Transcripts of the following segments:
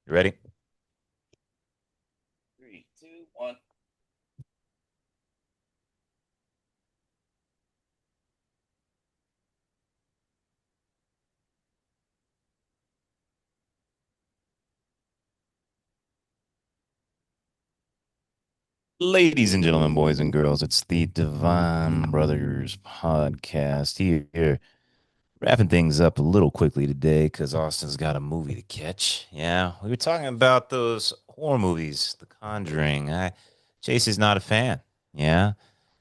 You ready? Three, two, one. Ladies and gentlemen, boys and girls, it's the Divine Brothers podcast here. Wrapping things up a little quickly today because Austin's got a movie to catch. Yeah, we were talking about those horror movies, The Conjuring. Chase is not a fan. Yeah,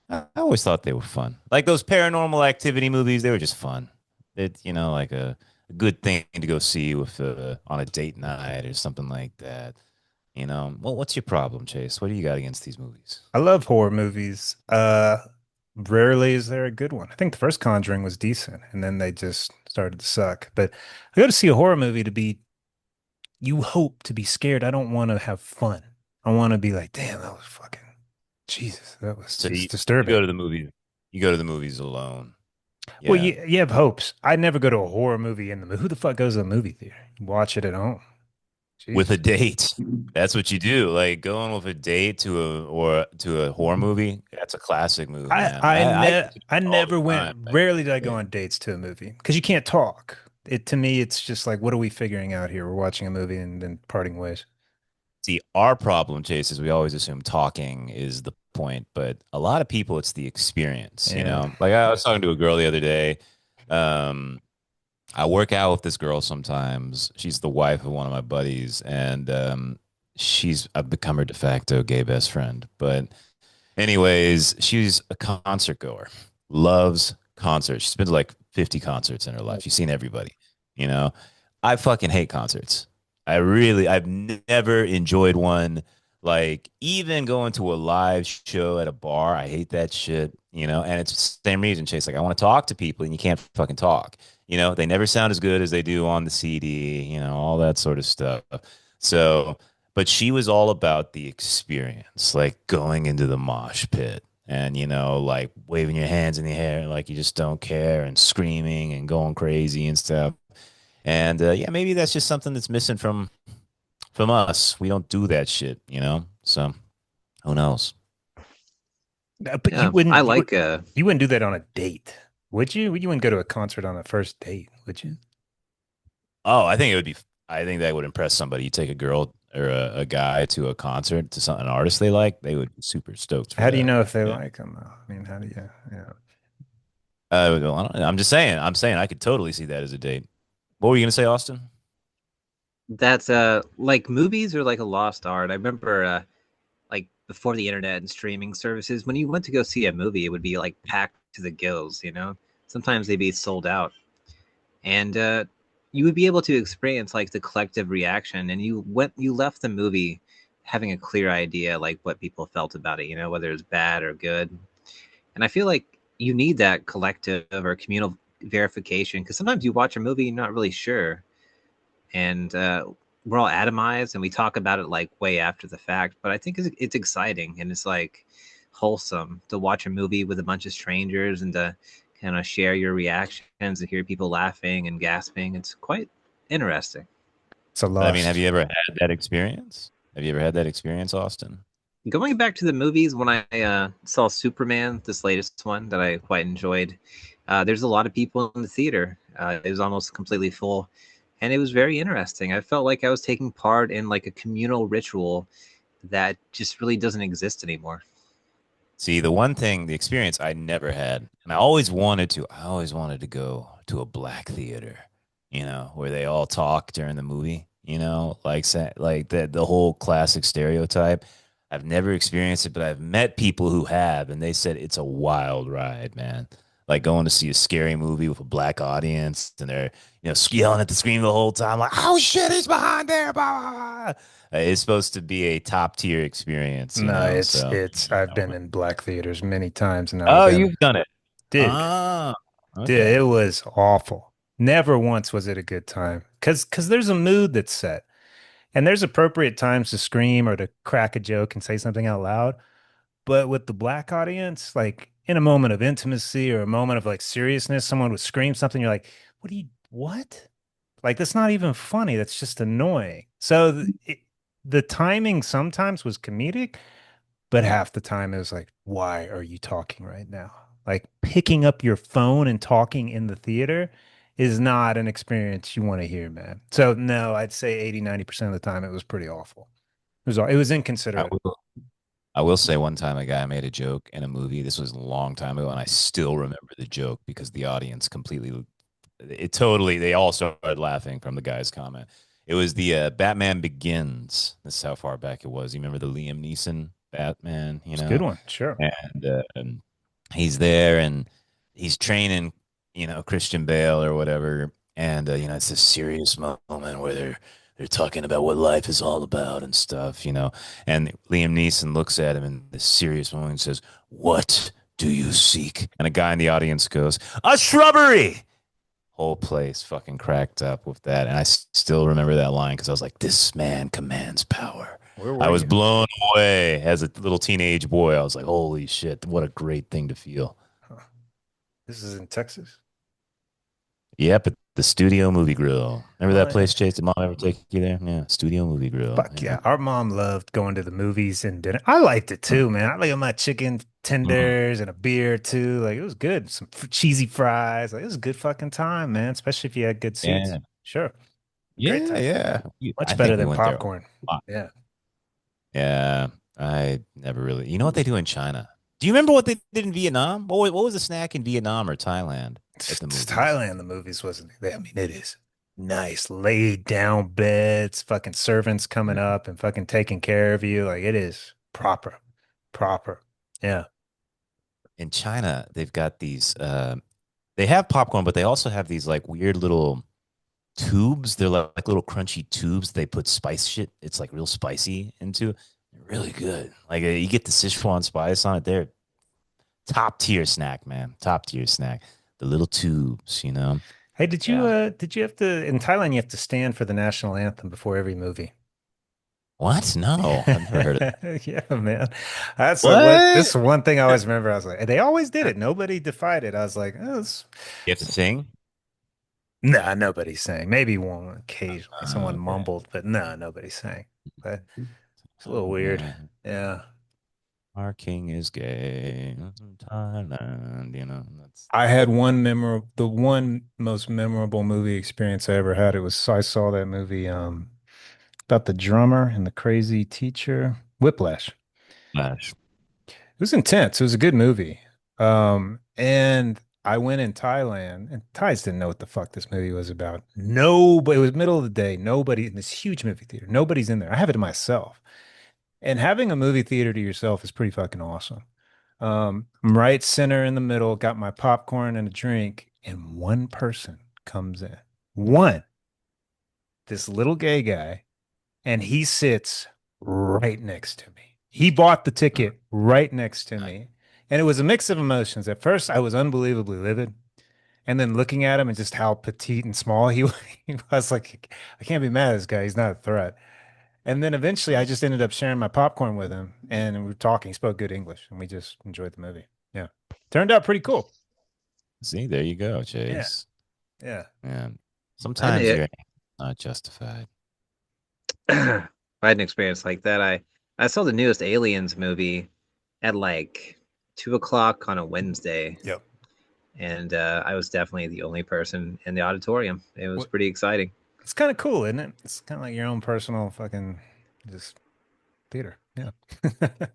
I always thought they were fun. Like those paranormal activity movies, they were just fun. Like a good thing to go see with on a date night or something like that. Well, what's your problem, Chase? What do you got against these movies? I love horror movies. Rarely is there a good one. I think the first Conjuring was decent, and then they just started to suck. But I go to see a horror movie to be, you hope to be scared. I don't want to have fun. I want to be like, damn, that was fucking, Jesus, that was So just you disturbing. go to the movie, you go to the movies alone. Well, Yeah, you have hopes. I never go to a horror movie in the movie. Who the fuck goes to the movie theater? You watch it at home. with a Jesus. date. That's what you do. Like going with a date to a horror movie. That's a classic move, man. I go to I all the never went. time. Like, Rarely did I go yeah. on dates to a movie because you can't talk. It to me, it's just like, what are we figuring out here? We're watching a movie and then parting ways. See, our problem, Chase, is we always assume talking is the point, but a lot of people, it's the experience. Yeah. Like I was talking to a girl the other day. Um, I work out with this girl sometimes. She's the wife of one of my buddies, and I've become her de facto gay best friend. But anyways, she's a concert goer, loves concerts. She's been to like 50 concerts in her life. She's seen everybody. You know, I fucking hate concerts. I've never enjoyed one. Like even going to a live show at a bar, I hate that shit. And it's the same reason, Chase. Like I want to talk to people, and you can't fucking talk. They never sound as good as they do on the CD. All that sort of stuff. So but she was all about the experience, like going into the mosh pit and, like waving your hands in the air like you just don't care and screaming and going crazy and stuff. And yeah, maybe that's just something that's missing from us. We don't do that shit. So who knows? But Yeah, you I wouldn't. like You wouldn't do that on a date, would you? You wouldn't go to a concert on a first date, would you? oh, I think that would impress somebody. You take a girl or a guy to a concert to an artist they like, they would be super stoked for How do you that. know if they Yeah. like them, though? I mean, how do you? Yeah. Well, I'm just saying. I'm saying I could totally see that as a date. What were you gonna say, Austin? That's like movies are like a lost art. I remember like before the internet and streaming services, when you went to go see a movie, it would be like packed to the gills. Sometimes they'd be sold out. And you would be able to experience like the collective reaction, and you left the movie having a clear idea like what people felt about it, whether it's bad or good. And I feel like you need that collective or communal verification because sometimes you watch a movie, you're not really sure, and we're all atomized and we talk about it like way after the fact. But I think it's exciting and it's like wholesome to watch a movie with a bunch of strangers and to kind of share your reactions and hear people laughing and gasping. It's quite interesting. It's a I mean, have lust. you ever had that experience? Have you ever had that experience, Austin? Going back to the movies, when I saw Superman, this latest one that I quite enjoyed, there's a lot of people in the theater. It was almost completely full, and it was very interesting. I felt like I was taking part in like a communal ritual that just really doesn't exist anymore. See, the experience I never had, and I always wanted to go to a black theater, where they all talk during the movie, like the whole classic stereotype. I've never experienced it, but I've met people who have, and they said it's a wild ride, man. Like going to see a scary movie with a black audience, and they're, yelling at the screen the whole time, like, "Oh shit, he's behind there!" Blah, blah, blah. It's supposed to be a top tier experience, No, So I've been in black theaters many times, and none of Oh, them you've done it. did. Oh, Dude, okay. it was awful. Never once was it a good time. Cause there's a mood that's set. And there's appropriate times to scream or to crack a joke and say something out loud. But with the black audience, like in a moment of intimacy or a moment of like seriousness, someone would scream something, you're like, what? Like that's not even funny. That's just annoying. So the timing sometimes was comedic, but half the time it was like, why are you talking right now? Like picking up your phone and talking in the theater is not an experience you want to hear, man. So no, I'd say 80, 90% of the time it was pretty awful. It was I inconsiderate. will, I will say one time a guy made a joke in a movie. This was a long time ago, and I still remember the joke because the audience completely, they all started laughing from the guy's comment. It was the Batman Begins. This is how far back it was. You remember the Liam Neeson Batman, It's a good one, sure. and he's there and he's training, Christian Bale or whatever. And it's this serious moment where they're talking about what life is all about and stuff. And Liam Neeson looks at him in this serious moment and says, "What do you seek?" And a guy in the audience goes, "A shrubbery." Whole place fucking cracked up with that. And I still remember that line because I was like, this man commands power. Where I were was you? blown away as a little teenage boy. I was like, holy shit, what a great thing to feel. Huh. This is in Texas. Yep, at the Studio Movie Grill. Remember Oh that yeah. place, Chase? Did mom ever take you there? Yeah, Studio Movie Grill. Fuck Yeah. yeah. Our mom loved going to the movies and dinner. I liked it too, man. I like my chicken Mhm. tenders and a beer too. Like it was good. Some cheesy fries. Like it was a good fucking time, man. Especially if you had good seats. Yeah. Sure. Great Yeah, time. yeah. Much I better think we than went there a popcorn. lot. Yeah. Yeah, I never really. You know what they do in China? Do you remember what they did in Vietnam? What was the snack in Vietnam or Thailand at the movies? Thailand, the movies wasn't. I mean, it is nice, laid down beds, fucking servants coming up and fucking taking care of you. Like it is proper, proper. Yeah. In China, they've got these. They have popcorn, but they also have these like weird little tubes. They're like little crunchy tubes. They put spice shit. It's like real spicy into. Really good. Like you get the Sichuan spice on it. They're top tier snack, man. Top tier snack. The little tubes. Hey, Yeah. did you have to in Thailand you have to stand for the national anthem before every movie? What? No, I've never heard of that. Yeah, man. That's like what this What? is one thing I always remember. I was like, they always did it. Nobody defied it. I was like, oh, You have to sing? nah, nobody's saying. Maybe one occasionally someone Okay. mumbled, but no, nobody's saying. But it's a little weird. Yeah. Yeah. Our king is gay. Thailand, that's I had the one most memorable movie experience I ever had. It was I saw that movie about the drummer and the crazy teacher, Whiplash. Flash. It was intense. It was a good movie. And I went in Thailand, and Thais didn't know what the fuck this movie was about. No, but it was middle of the day. Nobody in this huge movie theater. Nobody's in there. I have it to myself. And having a movie theater to yourself is pretty fucking awesome. I'm right center in the middle, got my popcorn and a drink, and one person comes in. One, this little gay guy, and he sits right next to me. He bought the ticket right next to me. And it was a mix of emotions. At first, I was unbelievably livid. And then looking at him and just how petite and small he was, like, I can't be mad at this guy. He's not a threat. And then eventually I just ended up sharing my popcorn with him and we were talking. He spoke good English and we just enjoyed the movie. Yeah. Turned out pretty cool. See, there you go, Yeah. Chase. Yeah. And I sometimes had, you're not justified. I had an experience like that. I saw the newest Aliens movie at like 2 o'clock on a Wednesday, Yep. and I was definitely the only person in the auditorium. It was What pretty exciting. it's kind of cool, isn't it? It's kind of like your own personal fucking just theater. Yeah.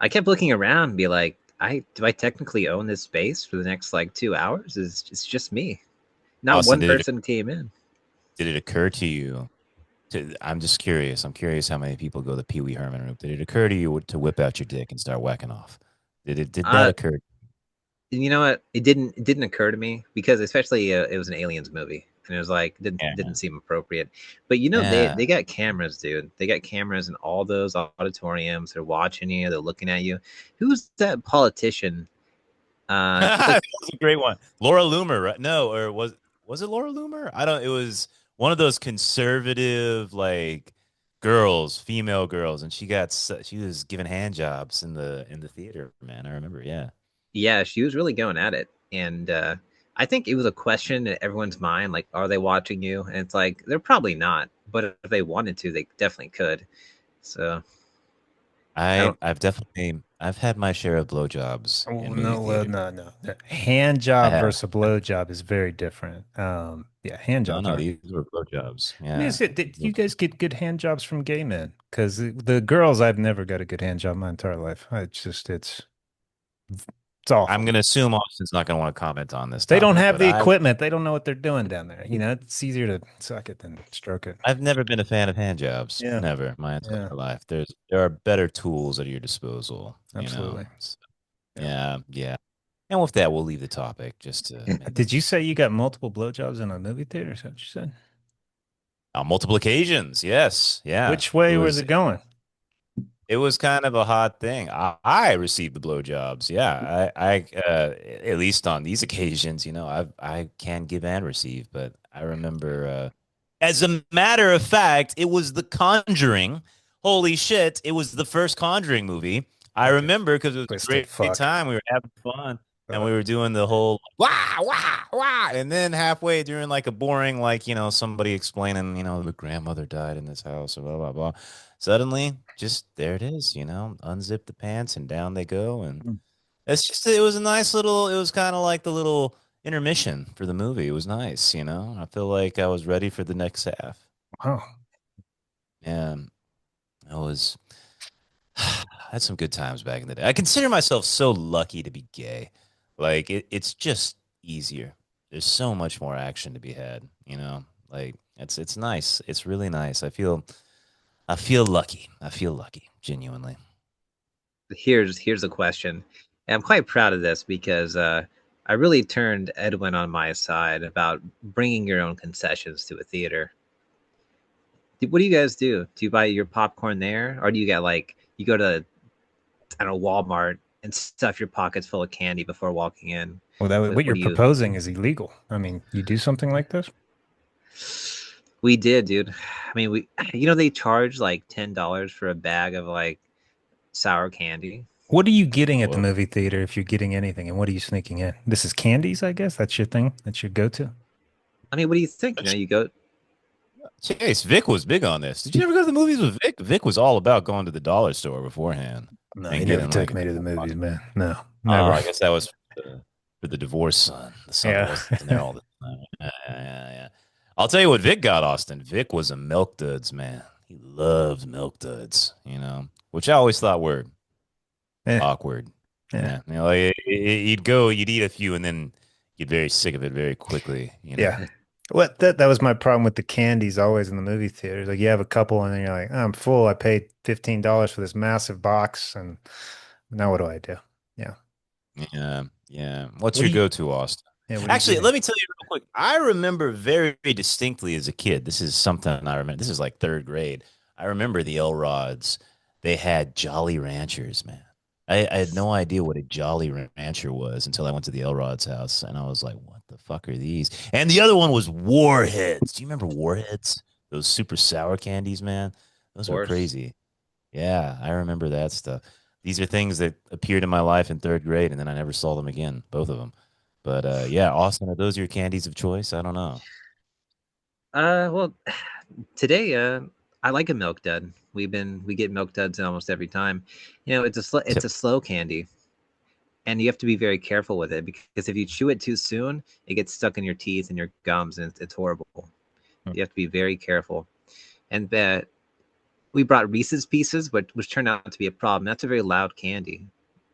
I kept looking around and be like, I technically own this space for the next like 2 hours? It's just me. Not Also, one person came in. did it occur to you I'm just curious. I'm curious how many people go the Pee Wee Herman route. Did it occur to you to whip out your dick and start whacking off? Did that Uh, occur? you know what? It didn't occur to me because especially it was an aliens movie and it was like didn't Yeah. seem appropriate. But you know Yeah. they got cameras, dude. They got cameras in all those auditoriums. They're watching you. They're looking at you. Who's that politician? She's That like, was a great one. Laura Loomer, right? No, or was it Laura Loomer? I don't. It was one of those conservative like girls, female girls, and she was giving hand jobs in the theater. Man, I remember. Yeah. yeah, she was really going at it, and I think it was a question in everyone's mind, like, are they watching you? And it's like they're probably not, but if they wanted to, they definitely could. So I I don't. I've definitely I've had my share of blowjobs Oh in movie no, theater. no, no. The hand I job have. versus a blow job is very different. Yeah, hand No, jobs no, aren't. these were blowjobs. I mean, Yeah. did you guys get good hand jobs from gay men? Because the girls, I've never got a good hand job my entire life. It's I'm awful. gonna assume Austin's not gonna want to comment on this They don't topic, have but the equipment. They don't know what they're doing down there. It's easier to suck it than stroke it. I've never been a fan of hand jobs. Yeah, Never, my yeah, entire life. There are better tools at your disposal, you know. absolutely. Yeah. Yeah, yeah. And with that, we'll leave the topic just to maybe Did you say you got multiple blowjobs in a movie theater? Is that what you said? on multiple occasions. Yes, yeah. Which way was it going? It was kind of a hot thing. I received the blowjobs. Yeah, at least on these occasions, I can give and receive. But I remember, as a matter of fact, it was The Conjuring. Holy shit! It was the first Conjuring movie. I Fucking remember because it was a twisted great fuck. time. We were having fun. And Uh, we were doing the whole wah wah wah, and then halfway during like a boring somebody explaining the grandmother died in this house or blah blah blah. Suddenly, just there it is, unzip the pants and down they go, and it was a nice little. It was kind of like the little intermission for the movie. It was nice. I feel like I was ready for the next half, oh, and I was. I had some good times back in the day. I consider myself so lucky to be gay. Like it's just easier. There's so much more action to be had. Like it's nice. It's really nice. I feel lucky. I feel lucky, genuinely. Here's a question. And I'm quite proud of this because I really turned Edwin on my side about bringing your own concessions to a theater. What do you guys do? Do you buy your popcorn there, or do you get like you go to I don't know Walmart and stuff your pockets full of candy before walking in? well, what What you're do you? proposing is illegal. I mean, you do something like this? We did, dude. I mean, they charge like $10 for a bag of like sour candy. What are you getting at the Whoa. movie theater if you're getting anything, and what are you sneaking in? This is candies, I guess. That's your thing. That's your go-to. I mean, what do you think? You go. Chase, Vic was big on this. Did you ever go to the movies with Vic? Vic was all about going to the dollar store beforehand No, he and never getting like took a me to the couple movies, bucks. man. No, Oh, never. I guess that was for the divorced son, the son that Yeah. wasn't there all the time. Yeah, yeah, yeah. I'll tell you what Vic got, Austin. Vic was a milk duds man. He loved milk duds, which I always thought were Yeah. awkward. Yeah. Yeah, like you'd go, you'd eat a few, and then get very sick of it very quickly. Yeah. What that was my problem with the candies always in the movie theaters. Like you have a couple and then you're like, "Oh, I'm full. I paid $15 for this massive box and now what do I do?" Yeah. Yeah, yeah. What's What do your you go-to, Austin? what are you Actually, getting? let me tell you real quick. I remember very distinctly as a kid. This is something I remember. This is like third grade. I remember the Elrods. They had Jolly Ranchers, man. I had no idea what a Jolly Rancher was until I went to the Elrod's house, and I was like, "What the fuck are these?" And the other one was Warheads. Do you remember Warheads? Those super sour candies, man. Of Those were course. crazy. Yeah, I remember that stuff. These are things that appeared in my life in third grade, and then I never saw them again, both of them. But yeah, Austin, are those your candies of choice? I don't know. Well, today, I like a milk dud. We get milk duds almost every time. It's Tip. a slow candy, and you have to be very careful with it because if you chew it too soon, it gets stuck in your teeth and your gums, and it's horrible. You have to be very careful. And we brought Reese's Pieces, but which turned out to be a problem. That's a very loud candy.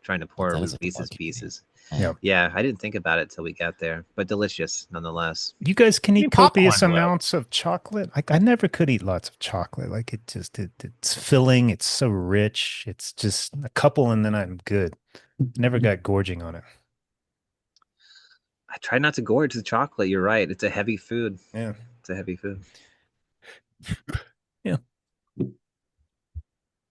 Trying to Oh, pour that is a Reese's loud candy. Pieces. Yeah. Man. Yeah, I didn't think about it till we got there, but delicious nonetheless. You guys can I eat mean, copious popcorn's loud. amounts of chocolate. Like I never could eat lots of chocolate. Like it's filling. It's so rich. It's just a couple and then I'm good. Never got gorging on it. I try not to gorge the chocolate. You're right. It's a heavy food. Yeah. It's a heavy food. Yeah.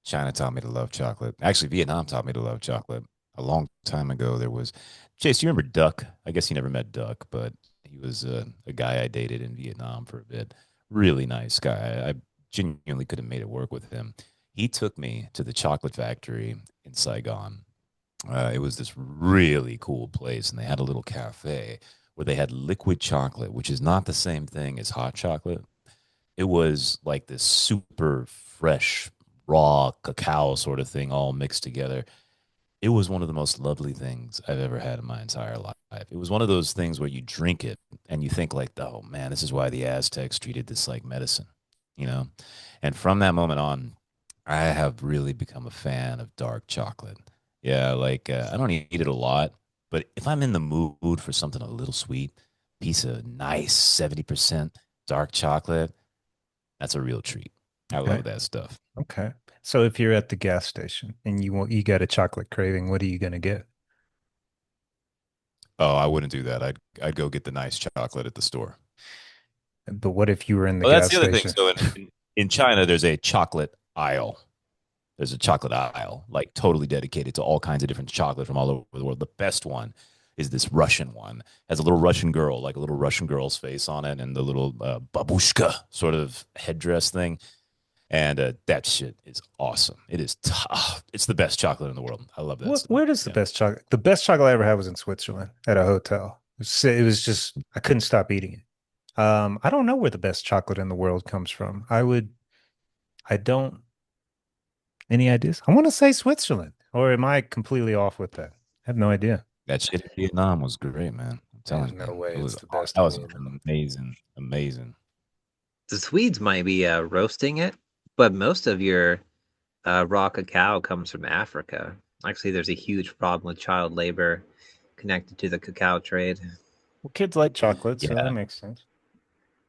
China taught me to love chocolate. Actually, Vietnam taught me to love chocolate. A long time ago, there was Chase. You remember Duck? I guess you never met Duck, but he was a guy I dated in Vietnam for a bit. Really nice guy. I genuinely could have made it work with him. He took me to the chocolate factory in Saigon. It was this really cool place, and they had a little cafe where they had liquid chocolate, which is not the same thing as hot chocolate. It was like this super fresh, raw cacao sort of thing all mixed together. It was one of the most lovely things I've ever had in my entire life. It was one of those things where you drink it and you think like, oh man, this is why the Aztecs treated this like medicine, you know? And from that moment on, I have really become a fan of dark chocolate. Yeah, like I don't eat it a lot, but if I'm in the mood for something a little sweet, piece of nice 70% dark chocolate, that's a real treat. I Okay. love that stuff. Okay. So if you're at the gas station and you got a chocolate craving, what are you gonna get? Oh, I wouldn't do that. I'd go get the nice chocolate at the store. But what if you were in the Well, that's gas the other thing. station? So in China, there's a chocolate aisle. There's a chocolate aisle, like totally dedicated to all kinds of different chocolate from all over the world. The best one is this Russian one. Has a little Russian girl, like a little Russian girl's face on it, and the little babushka sort of headdress thing. And that shit is awesome. It is. It's the best chocolate in the world. I love that What, stuff. where does the Yeah, best chocolate? The best chocolate I ever had was in Switzerland at a hotel. It was just I couldn't stop eating it. I don't know where the best chocolate in the world comes from. I don't any ideas? I want to say Switzerland, or am I completely off with that? I have no idea. that shit in Vietnam was great, man. I'm There's telling you, no way it it's was. the best That in the was world. amazing, amazing. The Swedes might be roasting it, but most of your raw cacao comes from Africa. Actually, there's a huge problem with child labor connected to the cacao trade. Well, kids like chocolate, so that Yeah, makes sense.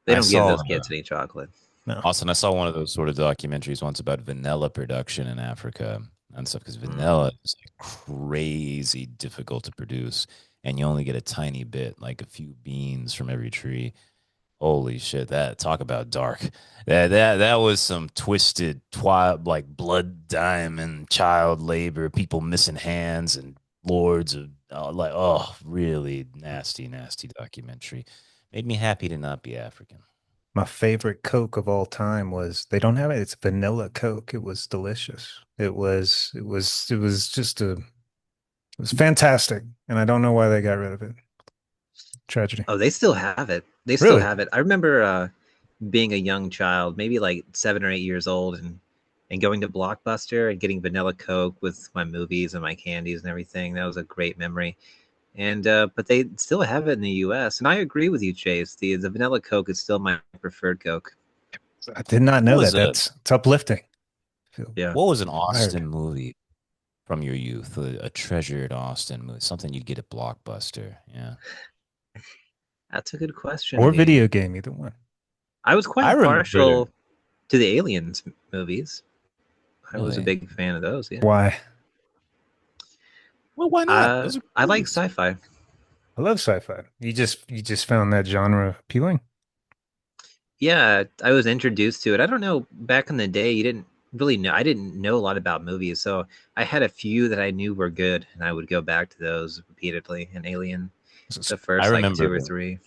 They I don't give saw those kids any chocolate. No. Austin. I saw one of those sort of documentaries once about vanilla production in Africa and stuff because Mm. vanilla is like crazy difficult to produce, and you only get a tiny bit, like a few beans from every tree. Holy shit! That talk about dark. That was some twisted, like blood diamond, child labor, people missing hands, and lords of like really nasty, nasty documentary. Made me happy to not be African. My favorite Coke of all time was they don't have it. It's vanilla Coke. It was delicious. It was just it was fantastic. And I don't know why they got rid of it. Tragedy. Oh, they still have it. They still Really? have it. I remember being a young child, maybe like 7 or 8 years old, and going to Blockbuster and getting vanilla Coke with my movies and my candies and everything. That was a great memory. And but they still have it in the U.S. And I agree with you, Chase. The vanilla Coke is still my preferred Coke. I did not What know was that. a That's it's uplifting. I feel Yeah, what was an inspired. Austin movie from your youth? A treasured Austin movie, something you'd get at Blockbuster. Yeah, that's a good question, Or Dean. video game, either one. I was I quite remember the partial to the Aliens movies. I was a really. big fan of those. Yeah. Why? Well, why not? Those are I great like movies. sci-fi. I love sci-fi. You just found that genre appealing? Yeah, I was introduced to it. I don't know, back in the day, you didn't really know. I didn't know a lot about movies, so I had a few that I knew were good, and I would go back to those repeatedly. And Alien, This is- the I first like remember. two or three.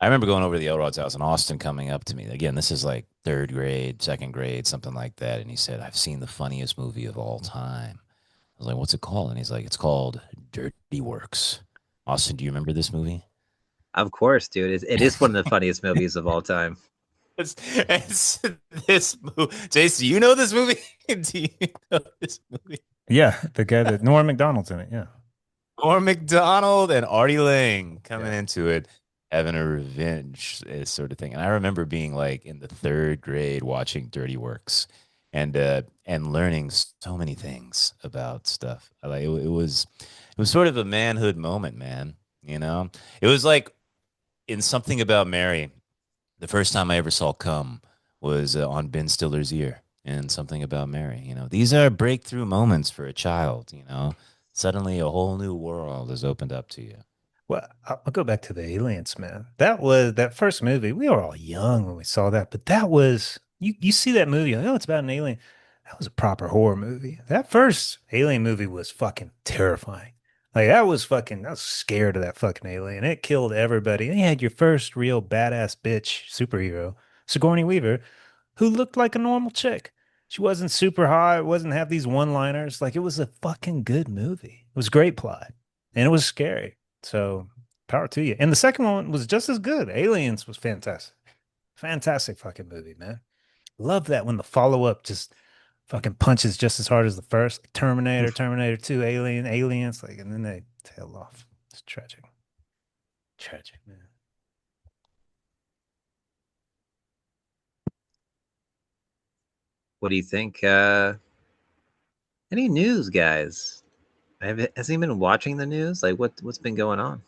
I remember going over to the Elrod's house and Austin coming up to me. Again, this is like third grade, second grade, something like that. And he said, I've seen the funniest movie of all time. I was like, what's it called? And he's like, it's called Dirty Works. Austin, do you remember this movie? Of course, dude, it is one of the funniest movies of all time. it's this movie. Jason, you know this movie? Do you know this movie? Yeah, the guy that Norm Macdonald's in it. Yeah. Norm Macdonald and Artie Lang coming Yeah. into it, having a revenge sort of thing. And I remember being like in the third grade watching Dirty Works and learning so many things about stuff. It was sort of a manhood moment, man. You know, it was like in Something About Mary. The first time I ever saw cum was on Ben Stiller's ear in Something About Mary. You know, these are breakthrough moments for a child. You know, suddenly a whole new world is opened up to you. Well, I'll go back to the aliens, man. That was that first movie. We were all young when we saw that, but that was you see that movie, like, oh, it's about an alien. That was a proper horror movie. That first alien movie was fucking terrifying. Like I was scared of that fucking alien. It killed everybody. And you had your first real badass bitch superhero, Sigourney Weaver, who looked like a normal chick. She wasn't super hot, wasn't have these one-liners. Like it was a fucking good movie. It was great plot. And it was scary. So power to you. And the second one was just as good. Aliens was fantastic. Fantastic fucking movie, man. Love that when the follow-up just fucking punches just as hard as the first. Like Terminator, Terminator 2, Alien, Aliens, like, and then they tail off. It's tragic. Tragic, man. What do you think? Any news, guys? Has he been watching the news? Like, what's been going on?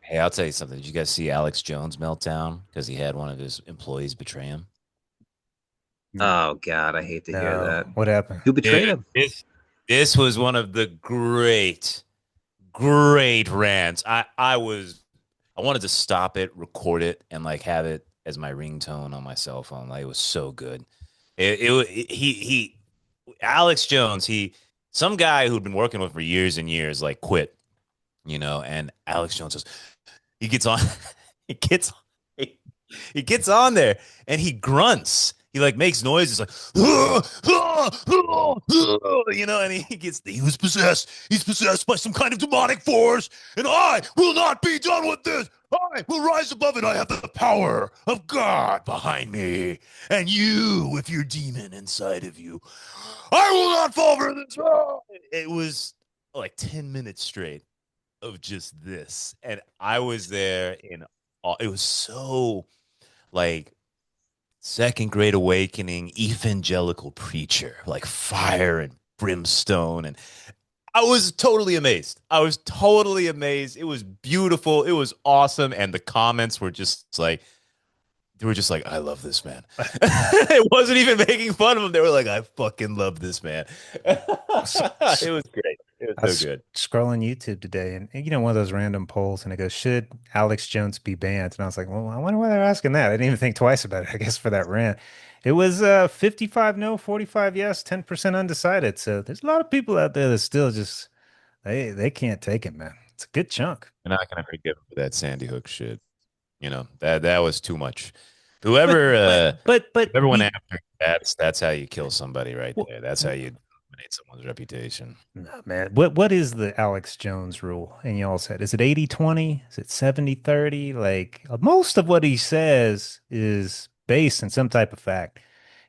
Hey, I'll tell you something. Did you guys see Alex Jones meltdown because he had one of his employees betray him? Oh God, I hate to hear No. that. What happened? Who betrayed Dude, him? this was one of the great rants. I wanted to stop it, record it, and like have it as my ringtone on my cell phone. Like it was so good. He Alex Jones, some guy who'd been working with for years and years, like quit, and Alex Jones says he gets on he gets he, he gets on there and he grunts. He like makes noises like and he was possessed. He's possessed by some kind of demonic force, and I will not be done with this. I will rise above it. I have the power of God behind me, and you, with your demon inside of you, I will not fall for this. It was like 10 minutes straight of just this, and I was there in all. It was so like second grade awakening evangelical preacher, like fire and brimstone, and I was totally amazed. I was totally amazed. It was beautiful. It was awesome, and the comments were just like they were just like, I love this man. It wasn't even making fun of him. They were like, I fucking love this man. It was great. It I was so was good. scrolling YouTube today, and one of those random polls, and it goes, "Should Alex Jones be banned?" And I was like, "Well, I wonder why they're asking that." I didn't even think twice about it. I guess for that rant, it was 55 no, 45 yes, 10% undecided. So there's a lot of people out there that still just they can't take it, man. It's a good chunk. We're not gonna forgive him for that Sandy Hook shit. That was too much. But Whoever but but whoever went you after that's how you kill somebody right well, there. That's how you eliminate someone's reputation. no, man. What is the Alex Jones rule in y'all's head? Is it 80-20? Is it 70-30? Like most of what he says is based in some type of fact.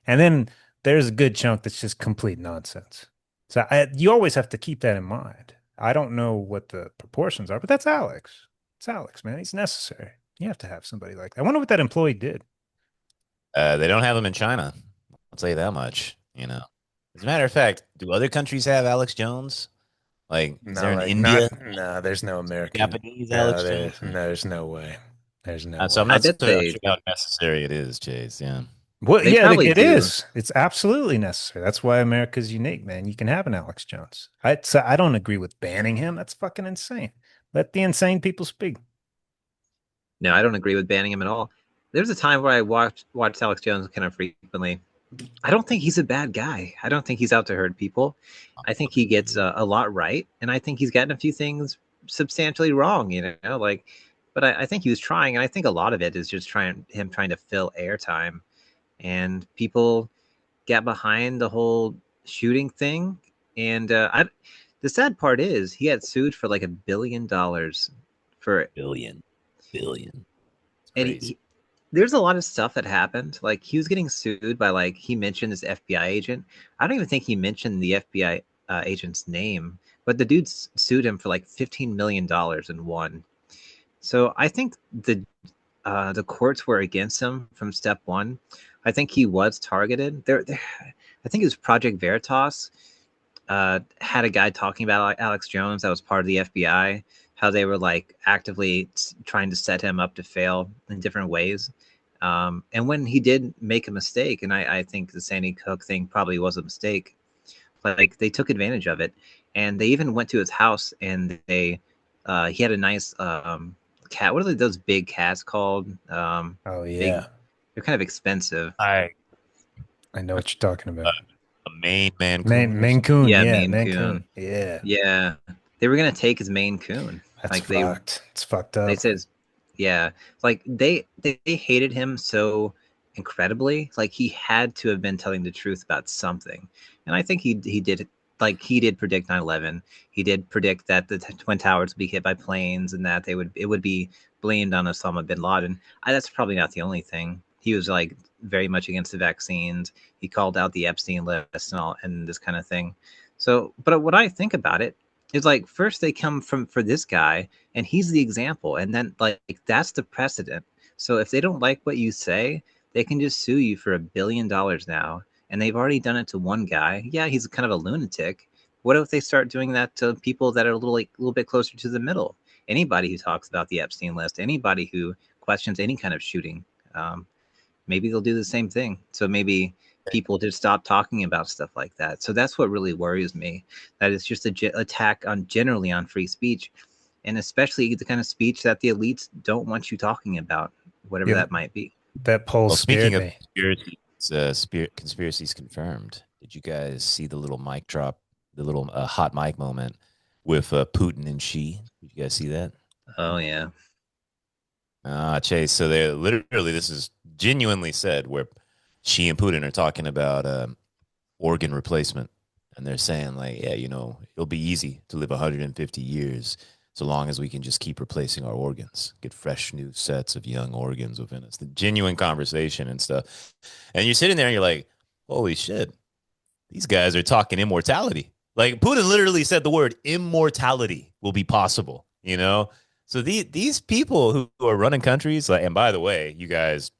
And then there's a good chunk that's just complete nonsense. So you always have to keep that in mind. I don't know what the proportions are, but that's Alex. It's Alex, man. He's necessary. You have to have somebody like that. I wonder what that employee did. They don't have them in China. I'll tell you that much. As a matter of fact, do other countries have Alex Jones? Like, is No, there an like India not no, there's no American. Japanese No, Alex Jones? there's no way. There's no So I'm way. I not bet so they sure how necessary it is, Chase. Yeah. Well, they yeah, probably it do. is. It's absolutely necessary. That's why America's unique, man. You can have an Alex Jones. I don't agree with banning him. That's fucking insane. Let the insane people speak. No, I don't agree with banning him at all. There's a time where I watched Alex Jones kind of frequently. I don't think he's a bad guy. I don't think he's out to hurt people. I think he gets a lot right, and I think he's gotten a few things substantially wrong. But I think he was trying, and I think a lot of it is just trying to fill airtime, and people get behind the whole shooting thing. And the sad part is he got sued for like $1 billion for, Billion. Billion. It's and crazy. there's a lot of stuff that happened. Like he was getting sued by like he mentioned this FBI agent. I don't even think he mentioned the FBI agent's name, but the dude sued him for like $15 million and won. So I think the courts were against him from step one. I think he was targeted. I think it was Project Veritas had a guy talking about Alex Jones that was part of the FBI, how they were like actively trying to set him up to fail in different ways. And when he did make a mistake, and I think the Sandy Hook thing probably was a mistake, like they took advantage of it, and they even went to his house and he had a nice cat. What are those big cats called? Oh Big. yeah, They're kind of expensive. I know what you're talking Uh, about. a Maine Mancoon or Maine something. Coon, Yeah, yeah, Maine Maine Coon, Coon. yeah. Yeah, they were gonna take his Maine Coon. That's Like they fucked. It's fucked they up. said, yeah, like they hated him so incredibly. Like he had to have been telling the truth about something, and I think he did. Like he did predict 9/11. He did predict that the twin towers would be hit by planes and that it would be blamed on Osama bin Laden. That's probably not the only thing. he was like very much against the vaccines. He called out the Epstein list and all and this kind of thing. So, but what I think about it is like first they come from for this guy and he's the example, and then like that's the precedent. So if they don't like what you say, they can just sue you for $1 billion now, and they've already done it to one guy. Yeah, he's kind of a lunatic. What if they start doing that to people that are a little bit closer to the middle? Anybody who talks about the Epstein list, anybody who questions any kind of shooting, um, maybe they'll do the same thing. So maybe people just stop talking about stuff like that. So that's what really worries me. That it's just a attack on generally on free speech, and especially the kind of speech that the elites don't want you talking about, whatever Yeah, that might be. that poll Well, speaking scared of me. conspiracies confirmed, did you guys see the little mic drop, the little hot mic moment with Putin and Xi? Did you guys see that? Oh yeah. Ah, Chase. So they literally, this is genuinely said where Xi and Putin are talking about organ replacement. And they're saying, like, yeah, it'll be easy to live 150 years so long as we can just keep replacing our organs, get fresh new sets of young organs within us. The genuine conversation and stuff. And you're sitting there and you're like, holy shit, these guys are talking immortality. Like Putin literally said the word immortality will be possible, you know? So these people who are running countries, like, and by the way, you guys,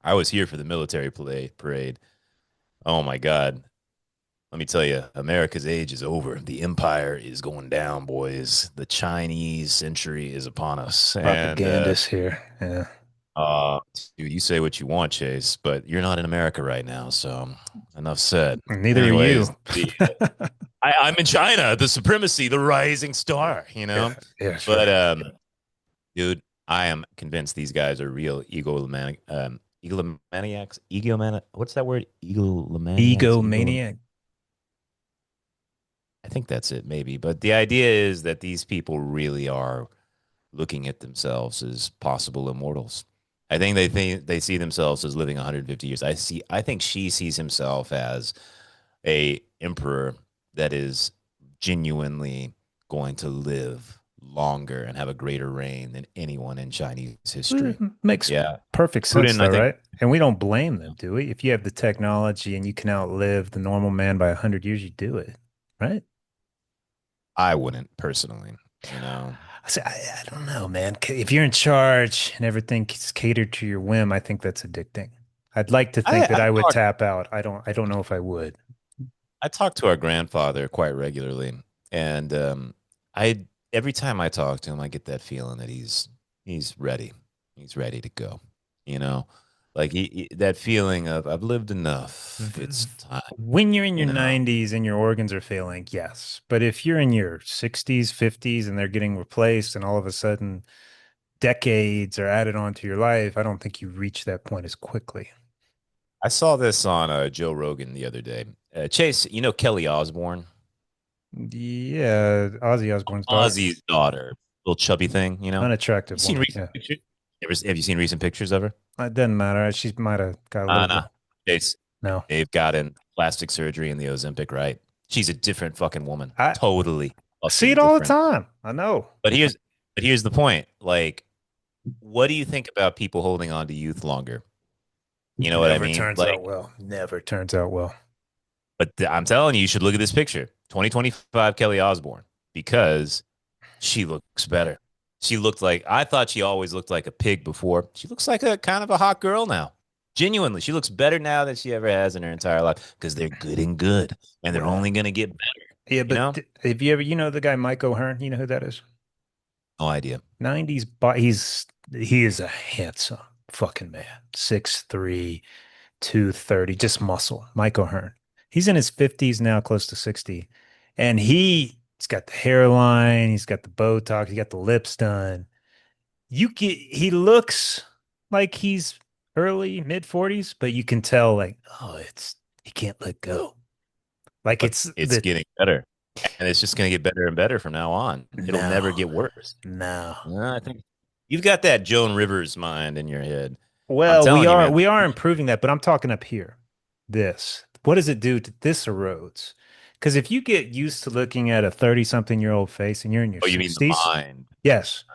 I was here for the military parade. Oh my God. Let me tell you, America's age is over. The empire is going down, boys. The Chinese century is upon us. And Propagandists here. Yeah. uh dude, you say what you want, Chase, but you're not in America right now, so enough said. Neither are Anyways, you. I'm in China, the supremacy, the rising star, Yeah, yeah, sure. But dude, I am convinced these guys are real egomaniacs. What's that word? Egomaniacs? Egomaniac. I think that's it, maybe. But the idea is that these people really are looking at themselves as possible immortals. I think they see themselves as living 150 years. I think she sees himself as a emperor that is genuinely going to live longer and have a greater reign than anyone in Chinese history. Makes Yeah. perfect sense, Putin, I though, think right? And we don't blame them, do we? If you have the technology and you can outlive the normal man by 100 years, you do it, right? I wouldn't personally. I don't know, man. If you're in charge and everything's catered to your whim, I think that's addicting. I'd like to I, think that I I would talk tap out. I don't know if I would. I talk to our grandfather quite regularly, and I every time I talk to him, I get that feeling that he's ready. He's ready to go. You know, like that feeling of I've lived enough. It's time. When you're in your You know, 90s and your organs are failing, yes. But if you're in your 60s, 50s, and they're getting replaced, and all of a sudden decades are added onto your life, I don't think you reach that point as quickly. I saw this on Joe Rogan the other day. Chase, Kelly Osbourne, Yeah, Ozzy Osbourne's daughter, Ozzy's daughter, little chubby thing. You unattractive seen woman. recent Yeah, pictures? Have you seen recent pictures of her? it doesn't matter. She might have got a little bit. Nah. Chase, No, they've gotten plastic surgery in the Ozempic, right? She's a different fucking woman. I Totally see fucking it all the different. time. I know. But here's the point. Like, what do you think about people holding on to youth longer? You know what I Never mean? turns Like, out well. Never turns out well. but I'm telling you, you should look at this picture. 2025 Kelly Osbourne, because she looks better. She looked like I thought she always looked like a pig before. She looks like a kind of a hot girl now. Genuinely, she looks better now than she ever has in her entire life because they're good and good, and they're Well, only going to get better. yeah, You but know, if you ever, the guy Mike O'Hearn, you know who that is? no idea. 90s, but he is a handsome fucking man. 6'3", 230, just muscle. Mike O'Hearn. He's in his 50s now, close to 60. And he's got the hairline, he's got the Botox, he got the lips done. He looks like he's early, mid 40s, but you can tell like, oh, he can't let go. Like But it's it's the getting better, and it's just going to get better and better from now on. It'll never no, get worse. no. I think you've got that Joan Rivers mind in your head. I'm Well, we telling you, are man. we are improving that, but I'm talking up here. This. What does it do to this erodes? Because if you get used to looking at a 30-something-year-old face and you're in your Oh, you mean the 60s, mind? yes,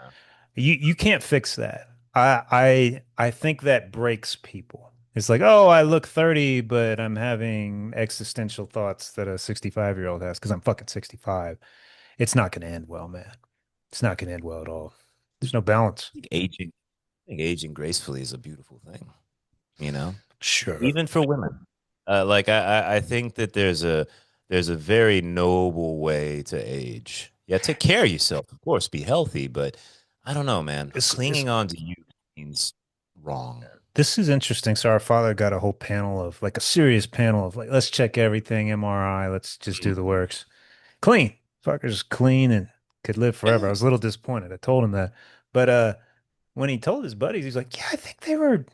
you can't fix that. I think that breaks people. It's like, oh, I look 30, but I'm having existential thoughts that a 65-year-old has because I'm fucking 65. It's not going to end well, man. It's not going to end well at all. There's no balance. I think aging gracefully is a beautiful thing, you know, Sure. even for women. Like I think that there's a very noble way to age. Yeah, take care of yourself, of course, be healthy, but I don't know, man. This Clinging on to youth means wrong. this is interesting. So our father got a whole panel of like a serious panel of like, let's check everything, MRI, let's just do the Mhm. works. Clean. Fucker's clean and could live forever. I was a little disappointed. I told him that. But when he told his buddies, he's like, yeah, I think they were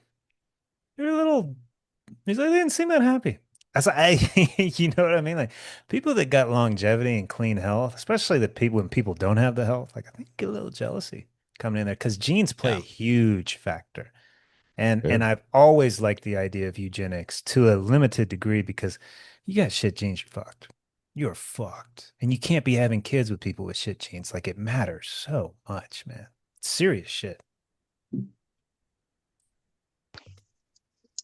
a little. He's like, they didn't seem that happy. I was like, you know what I mean? Like people that got longevity and clean health, especially the people when people don't have the health, like I think get a little jealousy coming in there because genes play a Yeah, huge factor. And sure. I've always liked the idea of eugenics to a limited degree because you got shit genes, you're fucked. You're fucked. And you can't be having kids with people with shit genes. Like it matters so much, man. It's serious shit.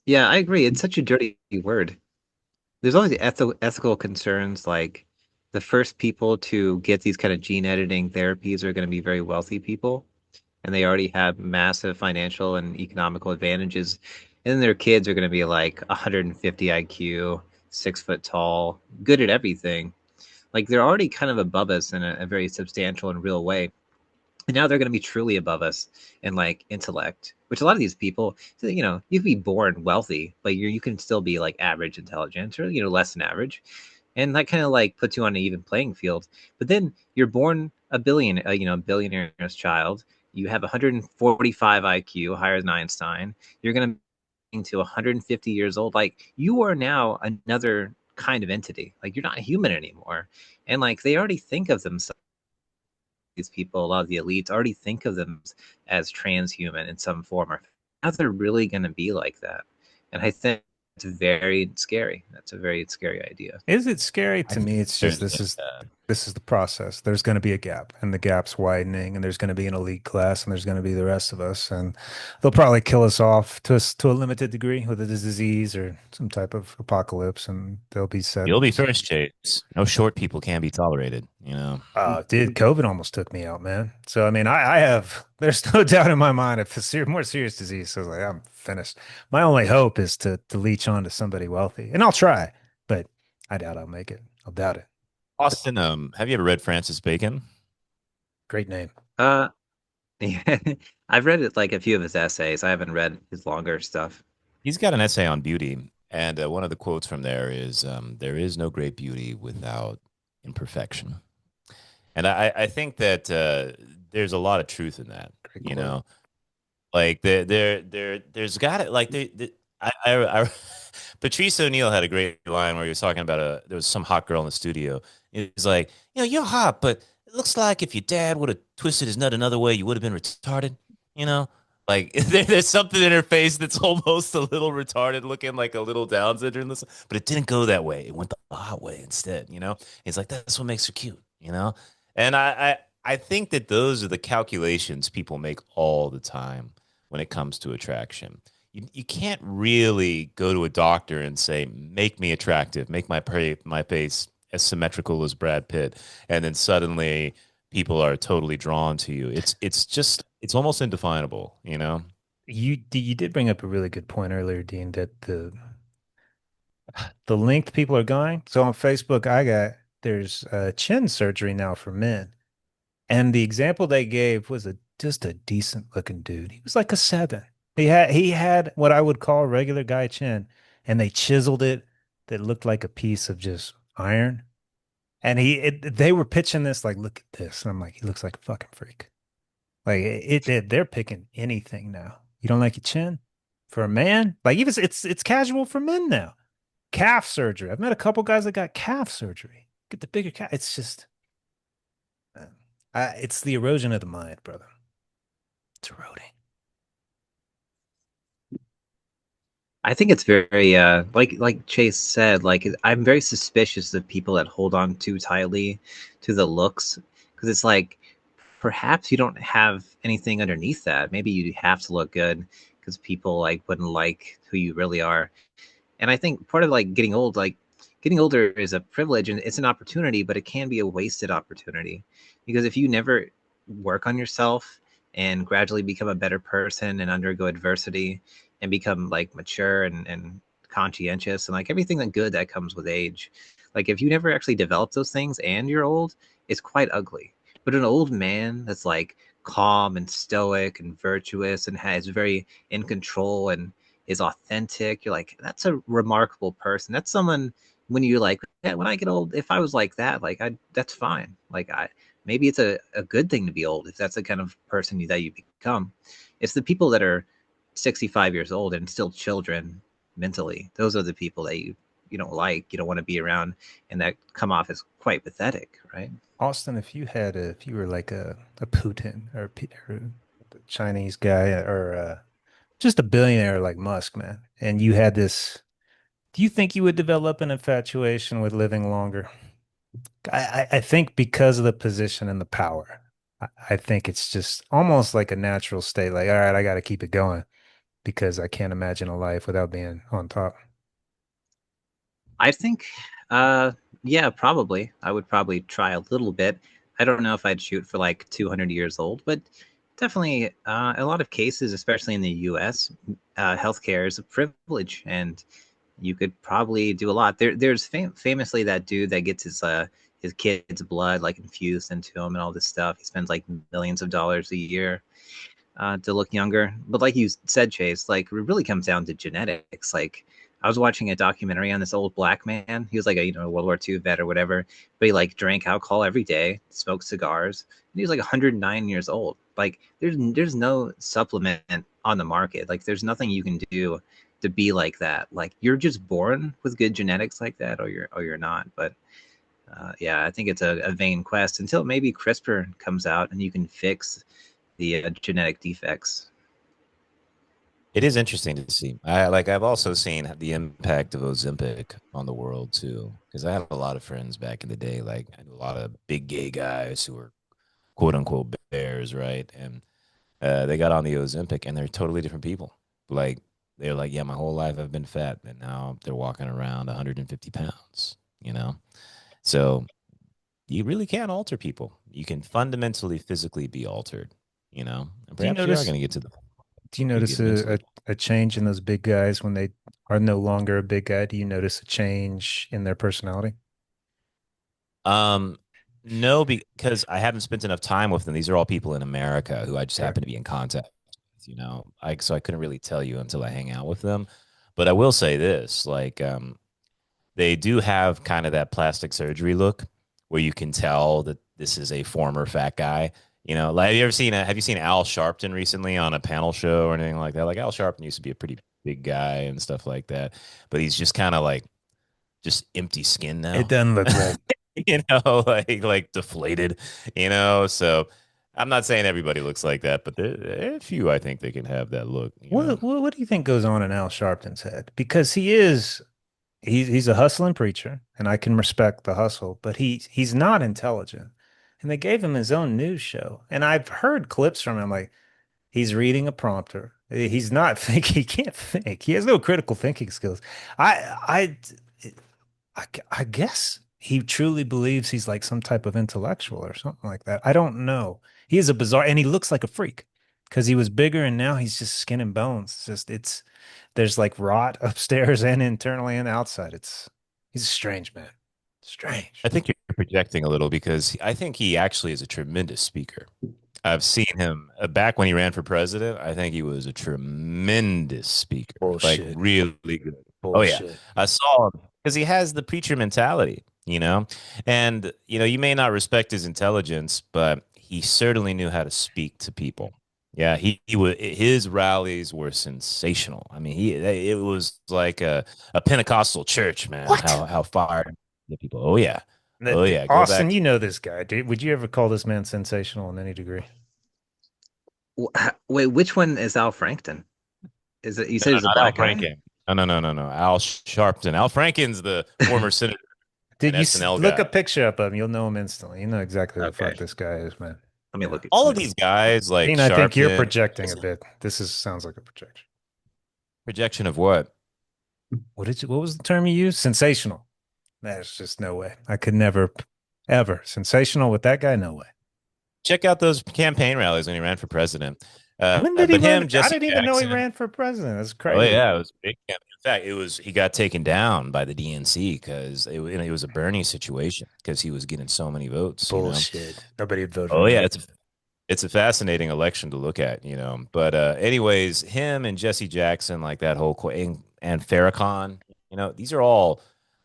Yeah, I agree. It's such a dirty word. There's always ethical concerns like the first people to get these kind of gene editing therapies are going to be very wealthy people, and they already have massive financial and economical advantages. And then their kids are going to be like 150 IQ, 6 foot tall, good at everything. Like they're already kind of above us in a very substantial and real way. And now they're going to be truly above us in like intellect, which a lot of these people, you can be born wealthy, but you can still be like average intelligence or, less than average. And that kind of like puts you on an even playing field. But then you're born a billionaire's child. You have 145 IQ, higher than Einstein. You're going to 150 years old. Like you are now another kind of entity. Like you're not human anymore. And like they already think of themselves, these people, a lot of the elites already think of them as transhuman in some form, or now they're really going to be like that. And I think it's very scary. That's a very scary idea. Is it scary? I To think me, it's just there's this is the process. There's going to be a gap, and the gap's widening, and there's going to be an elite class, and there's going to be the rest of us, and they'll probably kill us off to a limited degree with a disease or some type of apocalypse, and they'll be said. you'll be first, Chase. No short people can be tolerated, you know. Dude, COVID almost took me out, man. So I mean, I have there's no doubt in my mind if it's more serious disease. So I was like, I'm finished. My only hope is to leech on to somebody wealthy, and I'll try, but I doubt I'll make it. I'll doubt it. Austin, have you ever read Francis Bacon? Great name. Uh, yeah, I've read it like a few of his essays. I haven't read his longer stuff. He's got an essay on beauty, and one of the quotes from there is, "There is no great beauty without imperfection." And I think that there's a lot of truth in that. Great You quote. know, like there's got it. Like I Patrice O'Neill had a great line where he was talking about there was some hot girl in the studio. He's like, you're hot, but it looks like if your dad would have twisted his nut another way, you would have been retarded. You know, like there's something in her face that's almost a little retarded, looking like a little Down syndrome, but it didn't go that way. It went the hot way instead. He's like, that's what makes her cute. And I think that those are the calculations people make all the time when it comes to attraction. You can't really go to a doctor and say, make me attractive, make my face as symmetrical as Brad Pitt, and then suddenly people are totally drawn to you. It's almost indefinable. You did bring up a really good point earlier, Dean, that the length people are going. So on Facebook, there's chin surgery now for men. And the example they gave was just a decent looking dude. He was like a 7. He had what I would call a regular guy chin, and they chiseled it that looked like a piece of just iron. And they were pitching this like, look at this. And I'm like, he looks like a fucking freak. Like they're picking anything now. You don't like your chin for a man? Like even it's casual for men now. Calf surgery. I've met a couple guys that got calf surgery. Get the bigger calf. It's just uh, it's the erosion of the mind, brother. It's eroding. I think it's very like Chase said, like I'm very suspicious of people that hold on too tightly to the looks, because it's like perhaps you don't have anything underneath that. Maybe you have to look good, because people like wouldn't like who you really are. And I think part of like getting old, like getting older is a privilege and it's an opportunity, but it can be a wasted opportunity because if you never work on yourself and gradually become a better person and undergo adversity and become like mature and conscientious and like everything that good that comes with age, like if you never actually develop those things and you're old, it's quite ugly. But an old man that's like calm and stoic and virtuous and has very in control and is authentic, you're like, that's a remarkable person. That's someone when you're like, yeah, when I get old, if I was like that, like I that's fine. Like I maybe it's a good thing to be old if that's the kind of person that you become. It's the people that are 65 years old and still children mentally. Those are the people that you don't like, you don't want to be around, and that come off as quite pathetic, right? Austin, if you were like a Putin or a Chinese guy or just a billionaire like Musk, man, and you had this, do you think you would develop an infatuation with living longer? I think because of the position and the power, I think it's just almost like a natural state. Like, all right, I got to keep it going because I can't imagine a life without being on top. I think, uh, yeah, probably. I would probably try a little bit. I don't know if I'd shoot for like 200 years old, but definitely a lot of cases, especially in the US, healthcare is a privilege and you could probably do a lot. There's famously that dude that gets his kid's blood like infused into him and all this stuff. He spends like millions of dollars a year to look younger. But like you said, Chase, like it really comes down to genetics. Like I was watching a documentary on this old black man. He was like a World War II vet or whatever, but he like drank alcohol every day, smoked cigars, and he was like 109 years old. Like there's no supplement on the market. Like there's nothing you can do to be like that. Like you're just born with good genetics like that, or you're not. But yeah, I think it's a vain quest until maybe CRISPR comes out and you can fix the genetic defects. It is interesting to see. I've also seen the impact of Ozempic on the world too, because I had a lot of friends back in the day. Like I knew a lot of big gay guys who were quote unquote bears, right? And they got on the Ozempic, and they're totally different people. Like they're like, yeah, my whole life I've been fat, and now they're walking around 150 pounds. You know, so you really can alter people. You can fundamentally, physically be altered. You know, and Do you perhaps you are notice going to get to the do you you can notice get mentally. a change in those big guys when they are no longer a big guy? Do you notice a change in their personality? Um, no, because I haven't spent enough time with them. These are all people in America who I just Right. happen to be in contact with, so I couldn't really tell you until I hang out with them. But I will say this, like, they do have kind of that plastic surgery look where you can tell that this is a former fat guy. Like have you seen Al Sharpton recently on a panel show or anything like that? Like Al Sharpton used to be a pretty big guy and stuff like that, but he's just kind of like just empty skin It now. doesn't look right. like deflated, so I'm not saying everybody looks like that, but there are a few I think they can have that look. What do you think goes on in Al Sharpton's head? Because he's a hustling preacher, and I can respect the hustle, but he's not intelligent. And they gave him his own news show, and I've heard clips from him like he's reading a prompter. He's not think he can't think. He has no critical thinking skills. I I guess he truly believes he's like some type of intellectual or something like that. I don't know. He is a bizarre, and he looks like a freak because he was bigger and now he's just skin and bones. There's like rot upstairs and internally and outside. He's a strange man. Strange. I think you're projecting a little because I think he actually is a tremendous speaker. I've seen him back when he ran for president. I think he was a tremendous speaker, like Bullshit. really good. Oh yeah, Bullshit. I saw him because he has the preacher mentality. And you may not respect his intelligence, but he certainly knew how to speak to people. Yeah, he would. His rallies were sensational. I mean, it was like a Pentecostal church, man. What? How fired the people. Oh yeah. Go Austin, back. you know this guy, dude. Would you ever call this man sensational in any degree? Wait, which one is Al Frankton? Is it you No, said no, he's a not Al black guy? Franken. No. Al Sharpton. Al Franken's the former senator and Did you SNL look a guy. picture up of him? You'll know him instantly. You know exactly who the Okay, fuck this guy is, man. let me Yeah. look at All of him. these guys like Dean, I think you're Sharpton. projecting a bit. This is sounds like a projection. Projection of what? What was the term you used? Sensational. There's just no way. I could never, ever. Sensational with that guy? No way. Check out those campaign rallies when he ran for president. When did he But run? him, I Jesse didn't even know he Jackson. ran for president. That's Oh crazy. yeah, it was a big campaign. In fact, he got taken down by the DNC because it was a Bernie situation because he was getting so many votes. Bullshit. Nobody would vote for Oh yeah, him. it's a fascinating election to look at. But anyways, him and Jesse Jackson, like that whole and Farrakhan, these are all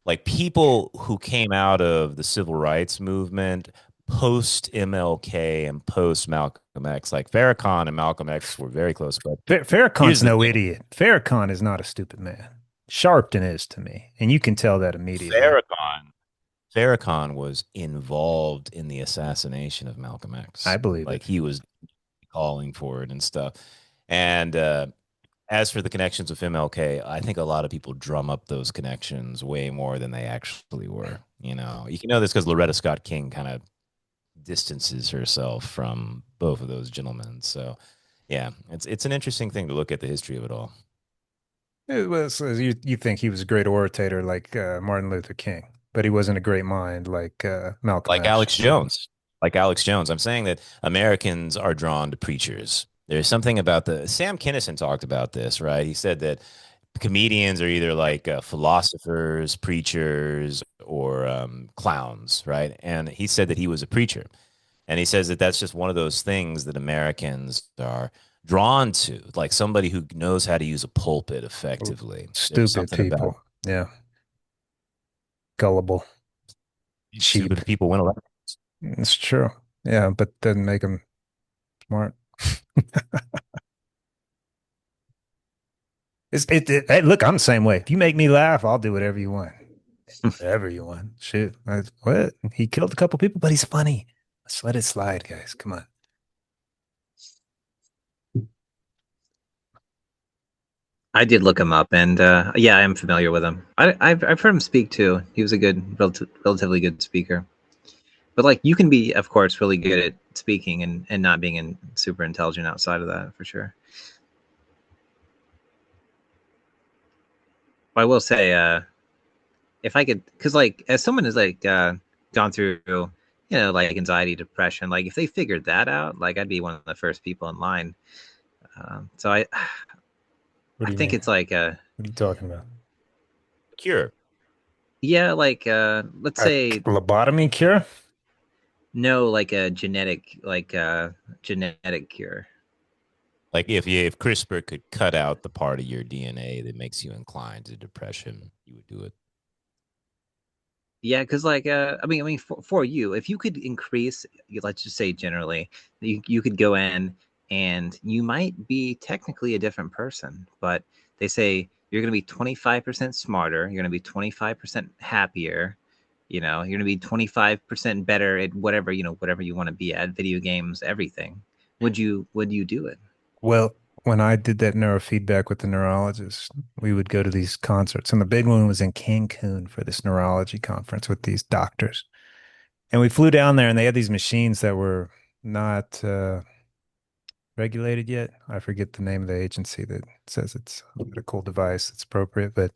like people who came out of the civil rights movement post MLK and post Malcolm X. Like Farrakhan and Malcolm X were very close, but here's Farrakhan's the no thing. idiot. Farrakhan is not a stupid man. Sharpton is to me, and you can tell that immediately. Farrakhan Farrakhan was involved in the assassination of Malcolm I X. believe it. Like he was calling for it and stuff. And as for the connections with MLK, I think a lot of people drum up those connections way more than they actually were. You can know this because Loretta Scott King kind of distances herself from both of those gentlemen. So, yeah, it's an interesting thing to look at the history of it all. It was you think he was a great orator like Martin Luther King, but he wasn't a great mind like Malcolm Like X. Alex Jones. Like Alex Jones. I'm saying that Americans are drawn to preachers. There's something about the Sam Kinison talked about this, right? He said that comedians are either like philosophers, preachers, or clowns, right? And he said that he was a preacher. And he says that that's just one of those things that Americans are drawn to, like somebody who knows how to use a pulpit effectively. There's Stupid something about people. Yeah. Gullible. Cheap. stupid people win elections. It's true. Yeah, but doesn't make them smart. Hey, look, I'm the same way. If you make me laugh, I'll do whatever you want. Whatever you want. Shoot. What? He killed a couple people, but he's funny. Let's let it slide, guys. Come on. I did look him up, and yeah, I am familiar with him. I've heard him speak too. He was a good, relatively good speaker. But like, you can be, of course, really good at speaking and not being super intelligent outside of that, for sure. But I will say, if I could, because like, as someone who's like gone through, like anxiety, depression, like if they figured that out, like I'd be one of the first people in line. So What I do you think mean? it's like What are you talking about? Cure. yeah, like let's A say lobotomy cure? no, like a genetic cure. Like if CRISPR could cut out the part of your DNA that makes you inclined to depression, you would do it. Yeah, because like I mean for you, if you could increase, let's just say generally, you could go in and you might be technically a different person, but they say you're going to be 25% smarter, you're going to be 25% happier, you're going to be 25% better at whatever you want to be at, video games, everything. Would you do it? Well, when I did that neurofeedback with the neurologist, we would go to these concerts, and the big one was in Cancun for this neurology conference with these doctors. And we flew down there, and they had these machines that were not regulated yet. I forget the name of the agency that says it's a medical device that's appropriate, but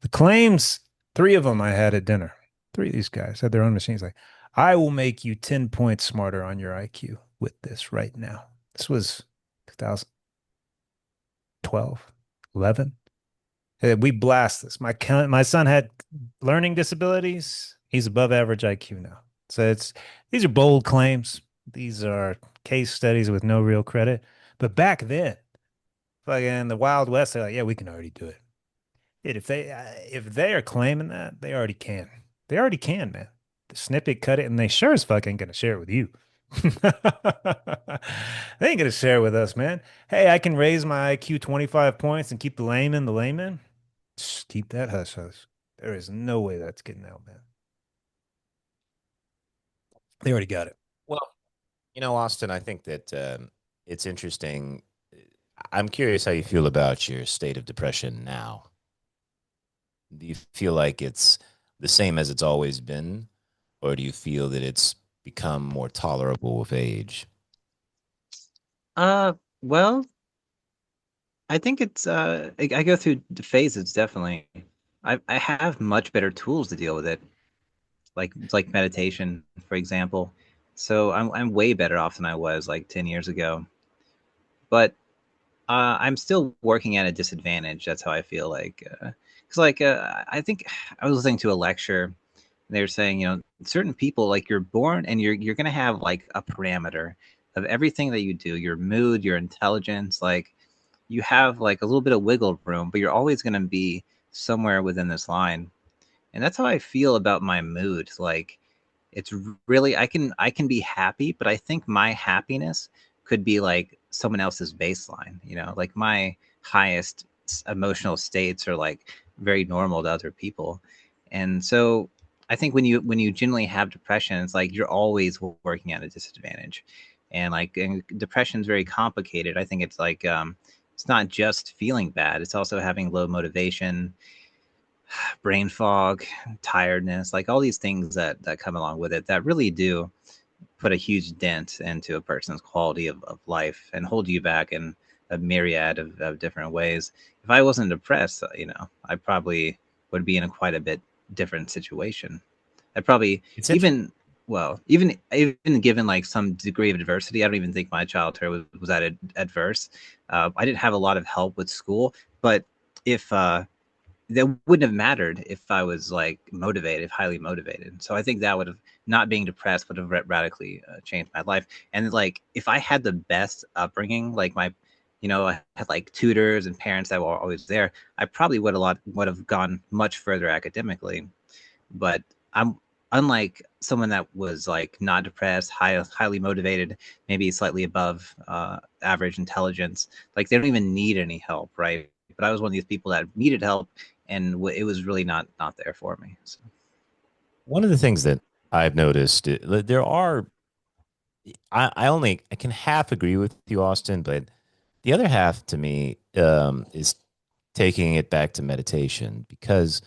the claims, three of them I had at dinner. Three of these guys had their own machines. Like, I will make you 10 points smarter on your IQ with this right now. This was 2012, 11. We blast this. My son had learning disabilities. He's above average IQ now. So these are bold claims. These are case studies with no real credit. But back then, like in the Wild West, they're like, yeah, we can already do it. Dude, if they are claiming that, they already can. They already can, man. The snippet cut it, and they sure as fuck ain't gonna share it with you. They ain't gonna share it with us, man. Hey, I can raise my IQ 25 points and keep the layman the layman. Just keep that hush hush. There is no way that's getting out, man. They already got it. Well, Austin, I think that it's interesting. I'm curious how you feel about your state of depression now. Do you feel like it's the same as it's always been, or do you feel that it's become more tolerable with age? Well, I think it's I go through the phases definitely. I have much better tools to deal with it, like meditation, for example. So I'm way better off than I was like 10 years ago. But I'm still working at a disadvantage. That's how I feel like. Because I think I was listening to a lecture. And they were saying, certain people, like, you're born and you're gonna have like a parameter of everything that you do, your mood, your intelligence. Like, you have like a little bit of wiggle room, but you're always gonna be somewhere within this line. And that's how I feel about my mood. Like, it's really, I can be happy, but I think my happiness could be like someone else's baseline. Like, my highest emotional states are like very normal to other people. And so I think when you generally have depression, it's like you're always working at a disadvantage. And depression is very complicated. I think it's like, it's not just feeling bad, it's also having low motivation, brain fog, tiredness, like all these things that come along with it that really do put a huge dent into a person's quality of life and hold you back in a myriad of different ways. If I wasn't depressed, I probably would be in a quite a bit different situation. I probably It's interesting. even well, even given like some degree of adversity, I don't even think my childhood was that adverse. I didn't have a lot of help with school, but if that wouldn't have mattered if I was like motivated, highly motivated. So I think that would have, not being depressed would have radically changed my life. And like, if I had the best upbringing, like I had like tutors and parents that were always there, I probably would have gone much further academically. But I'm unlike someone that was like not depressed, highly motivated, maybe slightly above average intelligence. Like, they don't even need any help, right? But I was one of these people that needed help, and it was really not there for me. So. One of the things that I've noticed, there are, I can half agree with you, Austin, but the other half to me is taking it back to meditation, because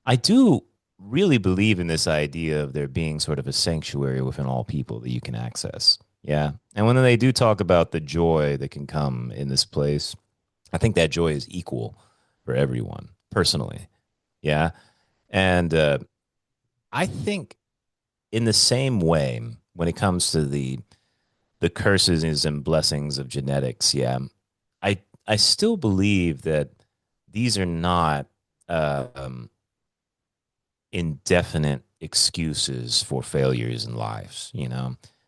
I do really believe in this idea of there being sort of a sanctuary within all people that you can access. Yeah. And when they do talk about the joy that can come in this place, I think that joy is equal for everyone personally. Yeah. And I think in the same way, when it comes to the curses and blessings of genetics, yeah, I still believe that these are not um, indefinite excuses for failures in lives,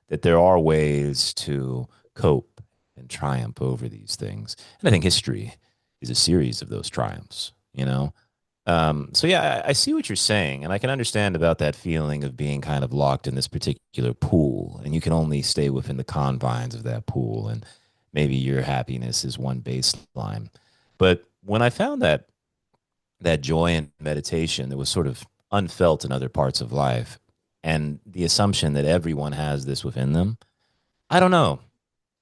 that there are ways to cope and triumph over these things. And I think history is a series of those triumphs. So yeah, I see what you're saying, and I can understand about that feeling of being kind of locked in this particular pool, and you can only stay within the confines of that pool, and maybe your happiness is one baseline. But when I found that joy in meditation that was sort of unfelt in other parts of life, and the assumption that everyone has this within them, I don't know.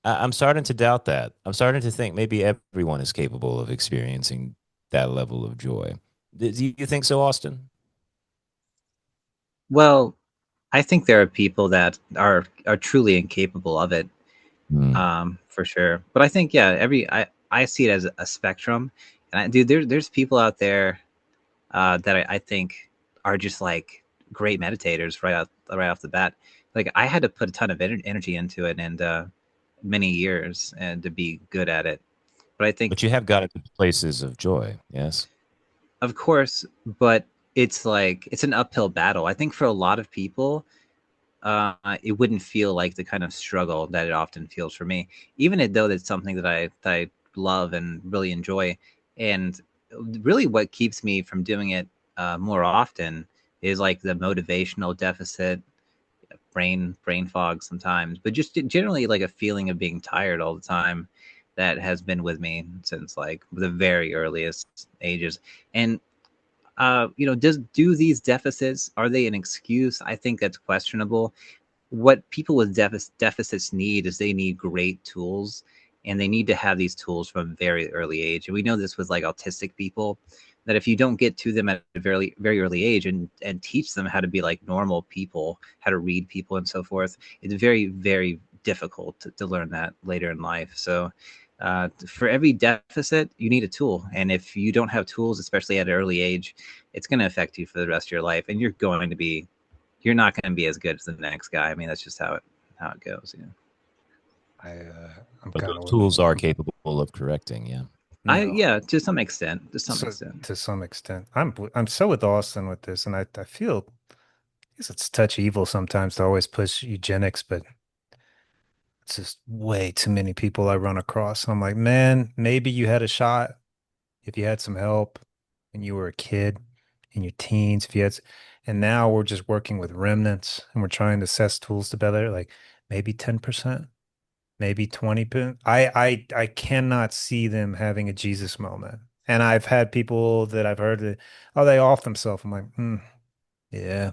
I'm starting to doubt that. I'm starting to think maybe everyone is capable of experiencing that level of joy. Do you think so, Austin? Well, I think there are people that are truly incapable of it, Hmm. for sure. But I think, yeah, I see it as a spectrum, and dude, there's people out there that I think are just like great meditators right off the bat. Like, I had to put a ton of energy into it, and many years, and to be good at it. But I think, But you have got it to places of joy, yes? of course, but it's like it's an uphill battle. I think for a lot of people, it wouldn't feel like the kind of struggle that it often feels for me, even though that's something that I love and really enjoy. And really, what keeps me from doing it more often is like the motivational deficit, brain fog sometimes, but just generally like a feeling of being tired all the time that has been with me since like the very earliest ages. And do these deficits, are they an excuse? I think that's questionable. What people with deficits need is they need great tools, and they need to have these tools from a very early age. And we know this with like autistic people, that if you don't get to them at a very very early age and teach them how to be like normal people, how to read people and so forth, it's very very difficult to learn that later in life. So For every deficit, you need a tool, and if you don't have tools, especially at an early age, it's going to affect you for the rest of your life, and you're not going to be as good as the next guy. I mean, that's just how it goes. I'm But kind those of with tools are capable of correcting. Yeah. no. Yeah, to some extent, to some So extent. to some extent, I'm so with Austin with this, and I feel I guess it's touch evil sometimes to always push eugenics, but it's just way too many people I run across. I'm like, man, maybe you had a shot if you had some help when you were a kid in your teens, if you had, and now we're just working with remnants and we're trying to assess tools together, like maybe 10%, maybe 20%. I cannot see them having a Jesus moment. And I've had people that I've heard that, oh, they off themselves. I'm like, yeah,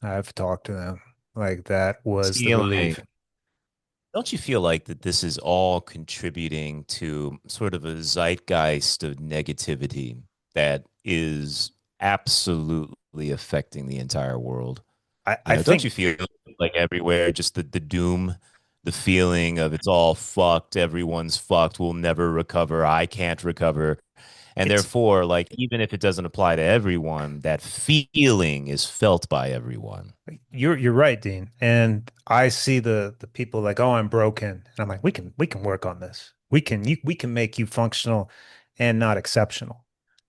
I've talked to them. Like that was the See, like, relief. don't you feel like that this is all contributing to sort of a zeitgeist of negativity that is absolutely affecting the entire world? I Don't think you feel like everywhere, just the doom, the feeling of it's all fucked, everyone's fucked, we'll never recover, I can't recover. And it's therefore, like, even if it doesn't apply to everyone, that feeling is felt by everyone. you're right, Dean. And I see the people like, oh, I'm broken. And I'm like, we can work on this. We can make you functional and not exceptional.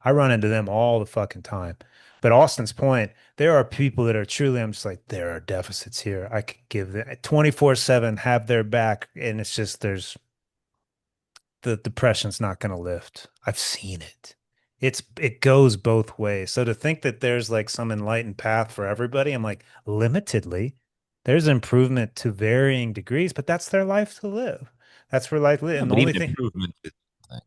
I run into them all the fucking time. But Austin's point, there are people that are truly, I'm just like, there are deficits here. I could give them 24/7, have their back, and it's just the depression's not going to lift. I've seen it. It goes both ways. So to think that there's like some enlightened path for everybody, I'm like, limitedly, there's improvement to varying degrees, but that's their life to live. That's where life lives. Yeah, And the but only even thing improvement is something,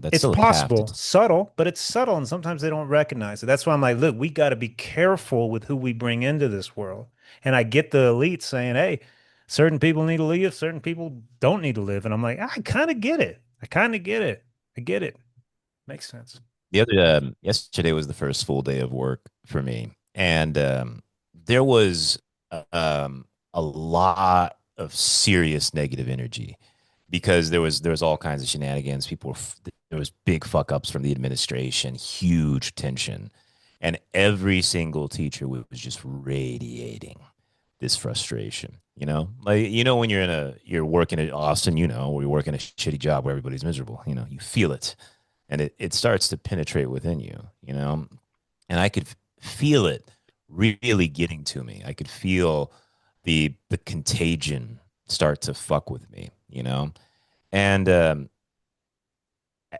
that's it's still a path to. possible, subtle, but it's subtle, and sometimes they don't recognize it. That's why I'm like, look, we got to be careful with who we bring into this world. And I get the elite saying, hey, certain people need to live, certain people don't need to live. And I'm like, I kind of get it. I kind of get it. I get it. Makes sense. Yesterday was the first full day of work for me, and there was a lot of serious negative energy because there was all kinds of shenanigans. There was big fuck ups from the administration, huge tension, and every single teacher was just radiating this frustration. Like when you're working at Austin, or you're working a shitty job where everybody's miserable. You feel it, and it starts to penetrate within you. And I could feel it really getting to me. I could feel the contagion start to fuck with me. And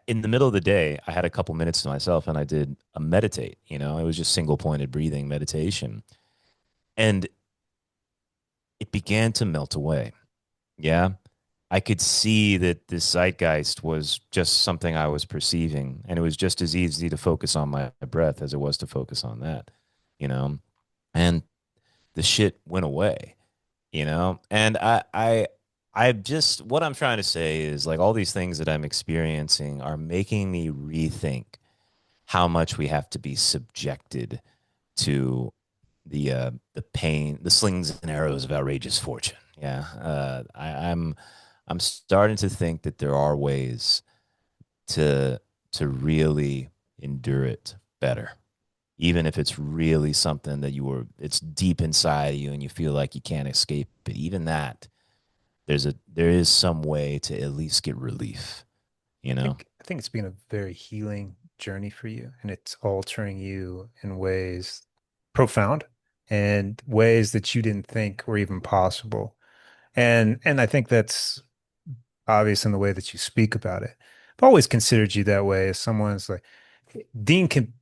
in the middle of the day, I had a couple minutes to myself, and I did a meditate. It was just single pointed breathing meditation, and it began to melt away. Yeah. I could see that this zeitgeist was just something I was perceiving, and it was just as easy to focus on my breath as it was to focus on that, you know, and the shit went away, and I just, what I'm trying to say is like all these things that I'm experiencing are making me rethink how much we have to be subjected to the pain, the slings and arrows of outrageous fortune. Yeah, I'm starting to think that there are ways to really endure it better, even if it's really something that it's deep inside of you and you feel like you can't escape it. Even that, there is some way to at least get relief. You know. I think it's been a very healing journey for you, and it's altering you in ways profound and ways that you didn't think were even possible. And I think that's obvious in the way that you speak about it. I've always considered you that way as someone's like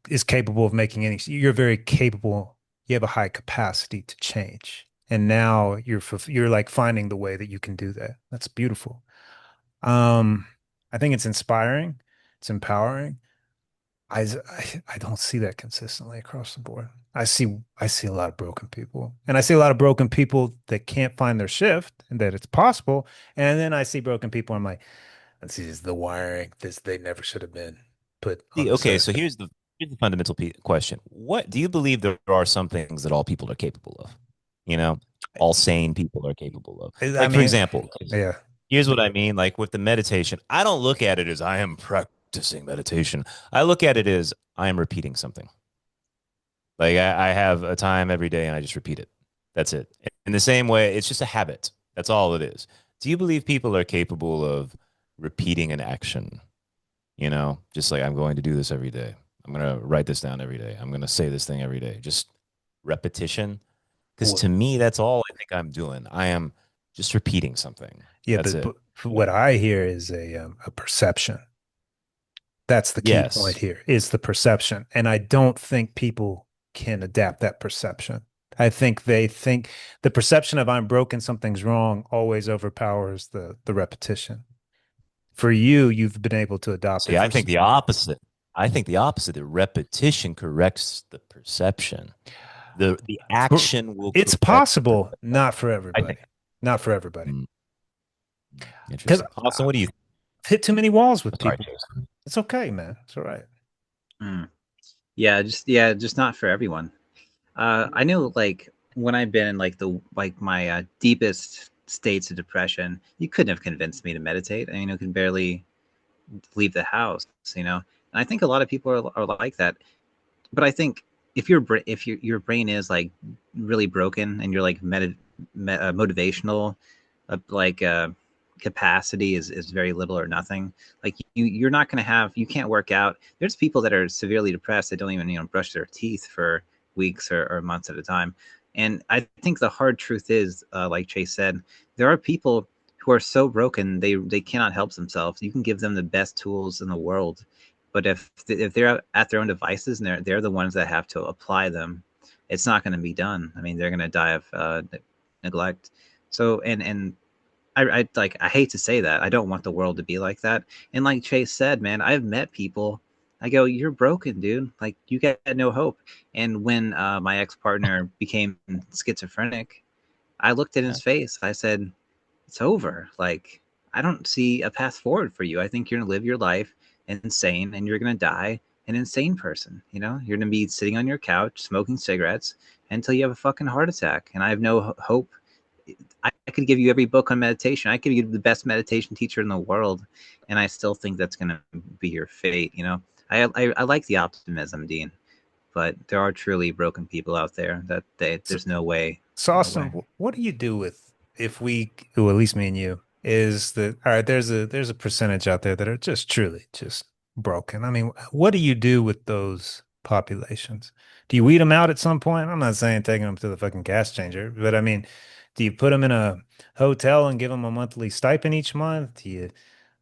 is capable of making any. You're very capable. You have a high capacity to change, and now you're like finding the way that you can do that. That's beautiful. Um, I think it's inspiring. It's empowering. I don't see that consistently across the board. I see a lot of broken people, and I see a lot of broken people that can't find their shift, and that it's possible. And then I see broken people. I'm like, this is the wiring. They never should have been put on this Okay, so earth. here's the fundamental question: What do you believe there are some things that all people are capable of? You know, all sane people are capable of. I Like, for mean, example, yeah. Here's what I mean. Like with the meditation, I don't look at it as I am practicing meditation. I look at it as I am repeating something. Like I have a time every day and I just repeat it. That's it. In the same way, it's just a habit. That's all it is. Do you believe people are capable of repeating an action? You know, just like I'm going to do this every day. I'm going to write this down every day. I'm going to say this thing every day. Just repetition. Because Wh- to me, that's all I think I'm doing. I am just repeating something. Yeah, That's it. but what I hear is a perception. That's the key point Yes. here, is the perception. And I don't think people can adapt that perception. I think they think the perception of I'm broken, something's wrong always overpowers the repetition. For you, you've been able to adopt See, it I for think the opposite. I think the opposite. The repetition corrects the perception. The for action will it's correct the possible, not for I think. everybody. Not for everybody. Mm, Because interesting. Austin, what do you think? I've hit too many walls with Sorry, people. Jason. It's okay, man. It's all right. Mm. Yeah, just not for everyone. I know, like when I've been in like the like my deepest states of depression, you couldn't have convinced me to meditate. I mean, I can barely leave the house, you know. And I think a lot of people are like that. But I think if your brain is like really broken and you're like motivational, like capacity is very little or nothing. Like you're not going to have, you can't work out. There's people that are severely depressed that don't even brush their teeth for weeks or months at a time. And I think the hard truth is, like Chase said, there are people who are so broken they cannot help themselves. You can give them the best tools in the world, but if they're at their own devices and they're the ones that have to apply them, it's not going to be done. I mean, they're going to die of neglect. So and I like, I hate to say that. I don't want the world to be like that. And like Chase said, man, I've met people. I go, you're broken, dude. Like you got no hope. And when my ex partner became schizophrenic, I looked at his face. I said, it's over. Like, I don't see a path forward for you. I think you're gonna live your life insane and you're gonna die an insane person. You're gonna be sitting on your couch smoking cigarettes until you have a fucking heart attack. And I have no hope. I could give you every book on meditation. I could give you the best meditation teacher in the world, and I still think that's gonna be your fate. I like the optimism, Dean, but there are truly broken people out there that So, there's no way, so no Austin, way. what do you do with if we, or at least me and you, is that all right? There's a percentage out there that are just truly just broken. I mean, what do you do with those populations? Do you weed them out at some point? I'm not saying taking them to the fucking gas changer, but I mean, do you put them in a hotel and give them a monthly stipend each month? Do you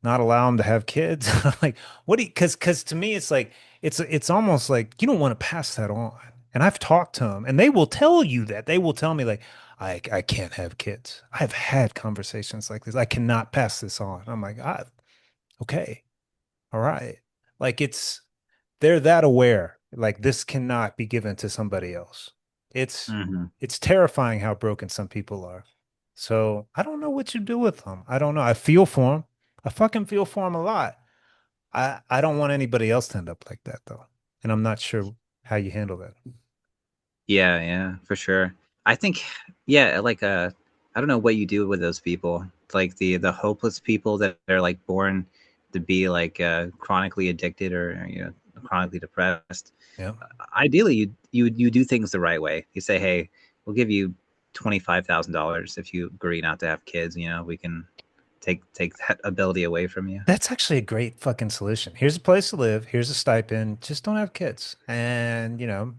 not allow them to have kids? Like, what do you, because to me, it's like, it's almost like you don't want to pass that on. And I've talked to them and they will tell you that. They will tell me like, I can't have kids. I've had conversations like this. I cannot pass this on. I'm like, okay, all right. Like they're that aware. Like this cannot be given to somebody else. It's Mm-hmm. it's terrifying how broken some people are. So I don't know what you do with them. I don't know. I feel for them. I fucking feel for them a lot. I don't want anybody else to end up like that though. And I'm not sure how you handle that. Yeah, yeah, for sure. I think, yeah, like I don't know what you do with those people, like the hopeless people that are like born to be like chronically addicted or chronically depressed. Yeah. Ideally, you do things the right way. You say, hey, we'll give you $25,000 if you agree not to have kids. We can take that ability away from you. That's actually a great fucking solution. Here's a place to live. Here's a stipend. Just don't have kids, and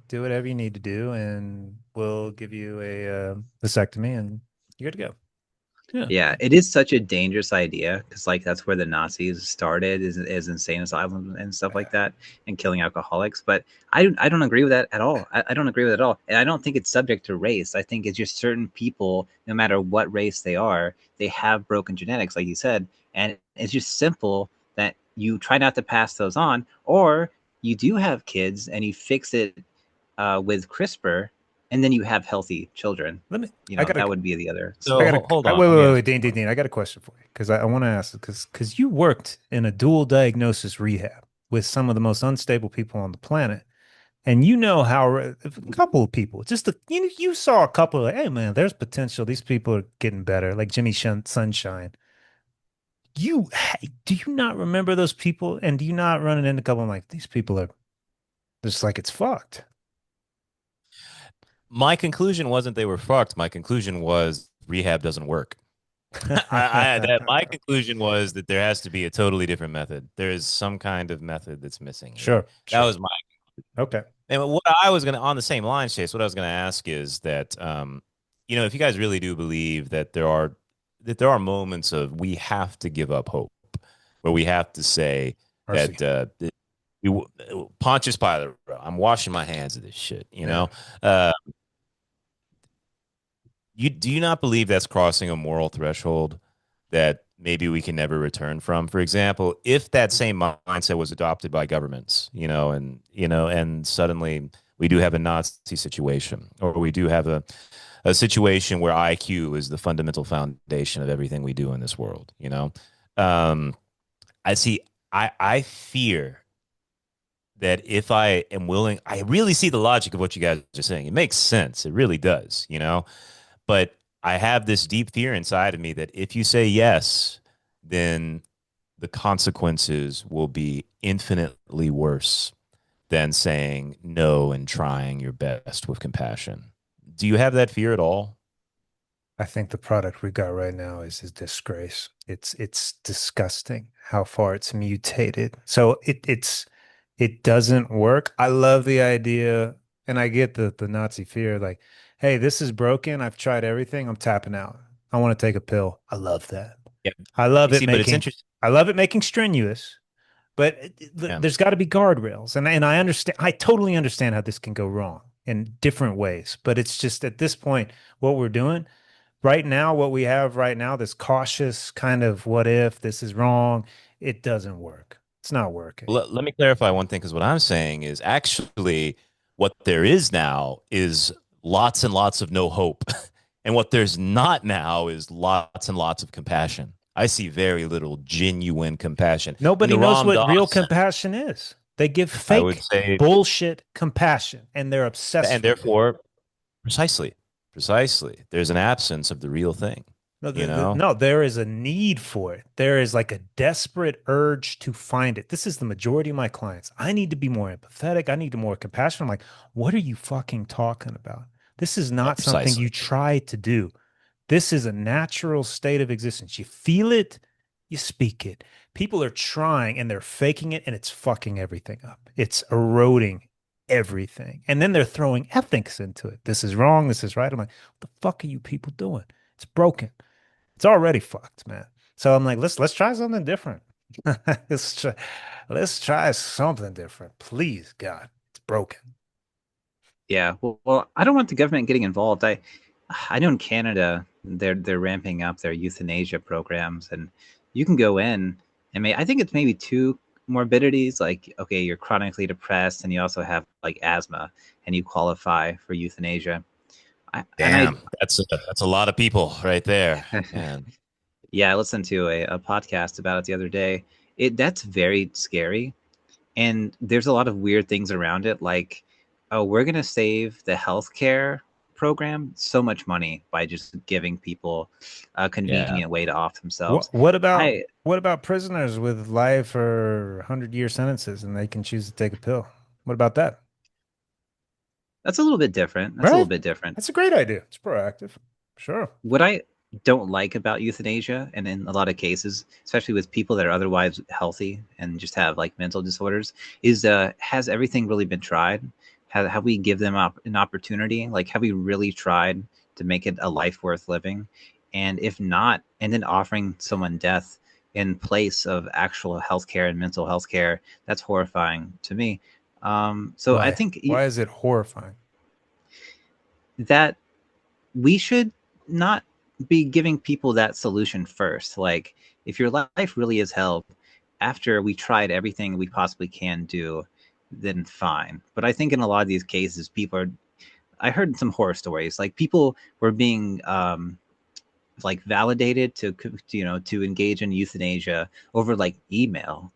do whatever you need to do, and we'll give you a vasectomy, and you're good to go. Yeah, Yeah, it is such a dangerous idea because, like, that's where the Nazis started, is insane asylums and stuff like that, and killing alcoholics. But I don't agree with that at all. I don't agree with it at all, and I don't think it's subject to race. I think it's just certain people, no matter what race they are, they have broken genetics, like you said, and it's just simple that you try not to pass those on, or you do have kids and you fix it with CRISPR, and then you have healthy children. let me. I got a. That would be the other I So got solution. a. hold I, on. wait, Let me wait, ask wait, Dean, Dean, you. Dean. I got a question for you because I want to ask because you worked in a dual diagnosis rehab with some of the most unstable people on the planet. And you know how a couple of people, just you saw a couple of, hey man, there's potential. These people are getting better, like Jimmy Sunshine. You do you not remember those people? And do you not run into a couple of like these people are just like it's fucked? My conclusion wasn't they were fucked. My conclusion was rehab doesn't work. My conclusion was that there has to be a totally different method. There is some kind of method that's missing here. Sure, That sure. was my. Okay. And what I was gonna on the same line, Chase. What I was gonna ask is that, if you guys really do believe that there are moments of we have to give up hope, where we have to say Mercy. that Pontius Pilate, bro, I'm washing my hands of this shit. Yeah. Uh, you do you not believe that's crossing a moral threshold that maybe we can never return from? For example, if that same mindset was adopted by governments, and suddenly we do have a Nazi situation, or we do have a situation where IQ is the fundamental foundation of everything we do in this world. Um, I see. I fear that if I am willing, I really see the logic of what you guys are saying. It makes sense. It really does. But I have this deep fear inside of me that if you say yes, then the consequences will be infinitely worse than saying no and trying your best with compassion. Do you have that fear at all? I think the product we got right now is a disgrace. It's disgusting how far it's mutated. So it doesn't work. I love the idea, and I get the Nazi fear, like, hey, this is broken. I've tried everything. I'm tapping out. I want to take a pill. I love that. Yeah. I love You it see, but it's making interesting. I love it making strenuous, but Yeah. there's got to be guardrails. And I understand, I totally understand how this can go wrong in different ways. But it's just at this point, what we're doing right now, what we have right now, this cautious kind of what if this is wrong, it doesn't work. It's not working. Let me clarify one thing because what I'm saying is actually what there is now is lots and lots of no hope. And what there's not now is lots and lots of compassion. I see very little genuine compassion. In Nobody the knows Ram what real Dass sense, compassion is. They give I would fake say, bullshit compassion and they're obsessed and with it. therefore, precisely, there's an absence of the real thing, No, you know? no, there is a need for it. There is like a desperate urge to find it. This is the majority of my clients. I need to be more empathetic. I need to more compassion. I'm like, what are you fucking talking about? This is Yeah, not something precisely. you try to do. This is a natural state of existence. You feel it, you speak it. People are trying and they're faking it, and it's fucking everything up. It's eroding everything. And then they're throwing ethics into it. This is wrong. This is right. I'm like, what the fuck are you people doing? It's broken. It's already fucked, man. So I'm like, let's try something different. let's try let's try something different. Please, God. It's broken. Yeah, well, I don't want the government getting involved. I know in Canada they're ramping up their euthanasia programs, and you can go in and I think it's maybe two morbidities. Like, okay, you're chronically depressed, and you also have like asthma, and you qualify for euthanasia. I Damn, that's a lot of people right there, man. yeah, I listened to a podcast about it the other day. That's very scary, and there's a lot of weird things around it, like, oh, we're going to save the healthcare program so much money by just giving people a Yeah. convenient way to off themselves. What I what about prisoners with life or 100-year sentences and they can choose to take a pill? What about that? That's a little bit different. That's a little Right? bit different. That's a great idea. It's proactive. Sure. What I don't like about euthanasia, and in a lot of cases, especially with people that are otherwise healthy and just have like mental disorders, is has everything really been tried? Have we give them an opportunity? Like, have we really tried to make it a life worth living? And if not, and then offering someone death in place of actual healthcare and mental health care, that's horrifying to me. So I Why? think Why is it horrifying? that we should not be giving people that solution first. Like, if your life really is hell, after we tried everything we possibly can do, then fine. But I think in a lot of these cases, people are. I heard some horror stories. Like, people were being like validated to engage in euthanasia over like email,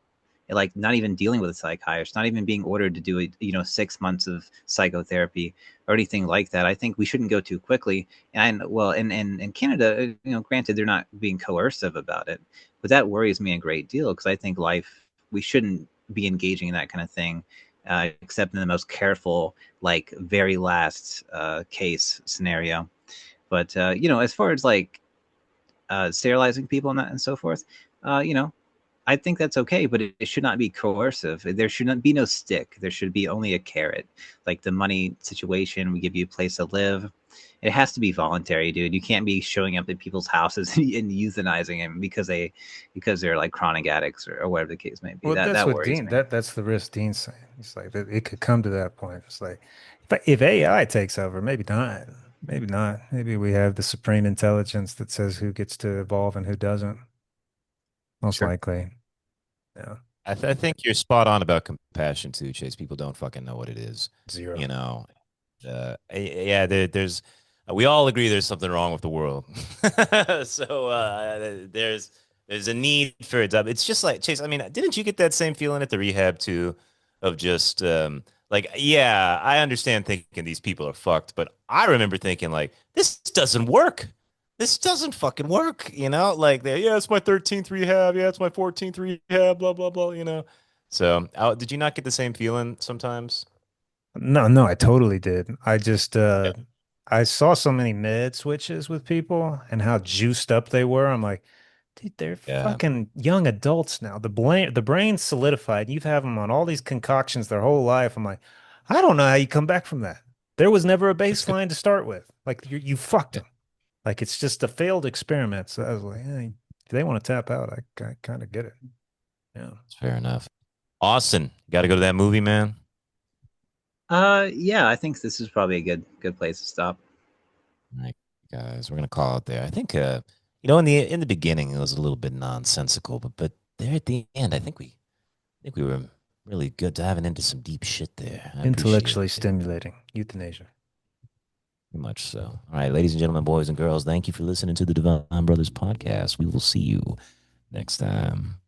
like not even dealing with a psychiatrist, not even being ordered to do 6 months of psychotherapy or anything like that. I think we shouldn't go too quickly. And well, in Canada, granted they're not being coercive about it, but that worries me a great deal because I think life we shouldn't be engaging in that kind of thing, except in the most careful, like very last case scenario. But as far as like sterilizing people and that and so forth, I think that's okay, but it should not be coercive. There should not be no stick. There should be only a carrot, like the money situation. We give you a place to live. It has to be voluntary, dude. You can't be showing up at people's houses and euthanizing them because they're like chronic addicts or whatever the case may be. Well, That that's that what worries Dean me. that's the risk Dean's saying. It's like that it could come to that point. It's like if AI takes over, maybe not. Maybe not. Maybe we have the supreme intelligence that says who gets to evolve and who doesn't. Most Sure. likely. Yeah. I think you're spot on about compassion too, Chase. People don't fucking know what it is, Zero. you know. Yeah, there's we all agree there's something wrong with the world. So there's a need for it. It's just like Chase. I mean, didn't you get that same feeling at the rehab too, of just like, yeah, I understand thinking these people are fucked, but I remember thinking like, this doesn't work. This doesn't fucking work, Like, yeah, it's my 13th rehab, yeah, it's my 14th rehab, blah blah blah. So, did you not get the same feeling sometimes? No, no, I totally did. I just Yeah. I saw so many med switches with people and how juiced up they were. I'm like, dude, they're Yeah. fucking young adults now. The brain's solidified. You've had them on all these concoctions their whole life. I'm like, I don't know how you come back from that. There was never a It's good. baseline to start with. Like you fucked Yeah, them. Like it's just a failed experiment. So I was like, hey, if they want to tap out, I kind of get it. Yeah. it's fair enough. Austin, got to go to that movie, man. Yeah, I think this is probably a good place to stop. All right, guys, we're gonna call it there. I think in the beginning it was a little bit nonsensical, but there at the end, I think we were really good diving into some deep shit there. I appreciate Intellectually it stimulating. Euthanasia. very much so. All right, ladies and gentlemen, boys and girls, thank you for listening to the Divine Brothers podcast. We will see you next time.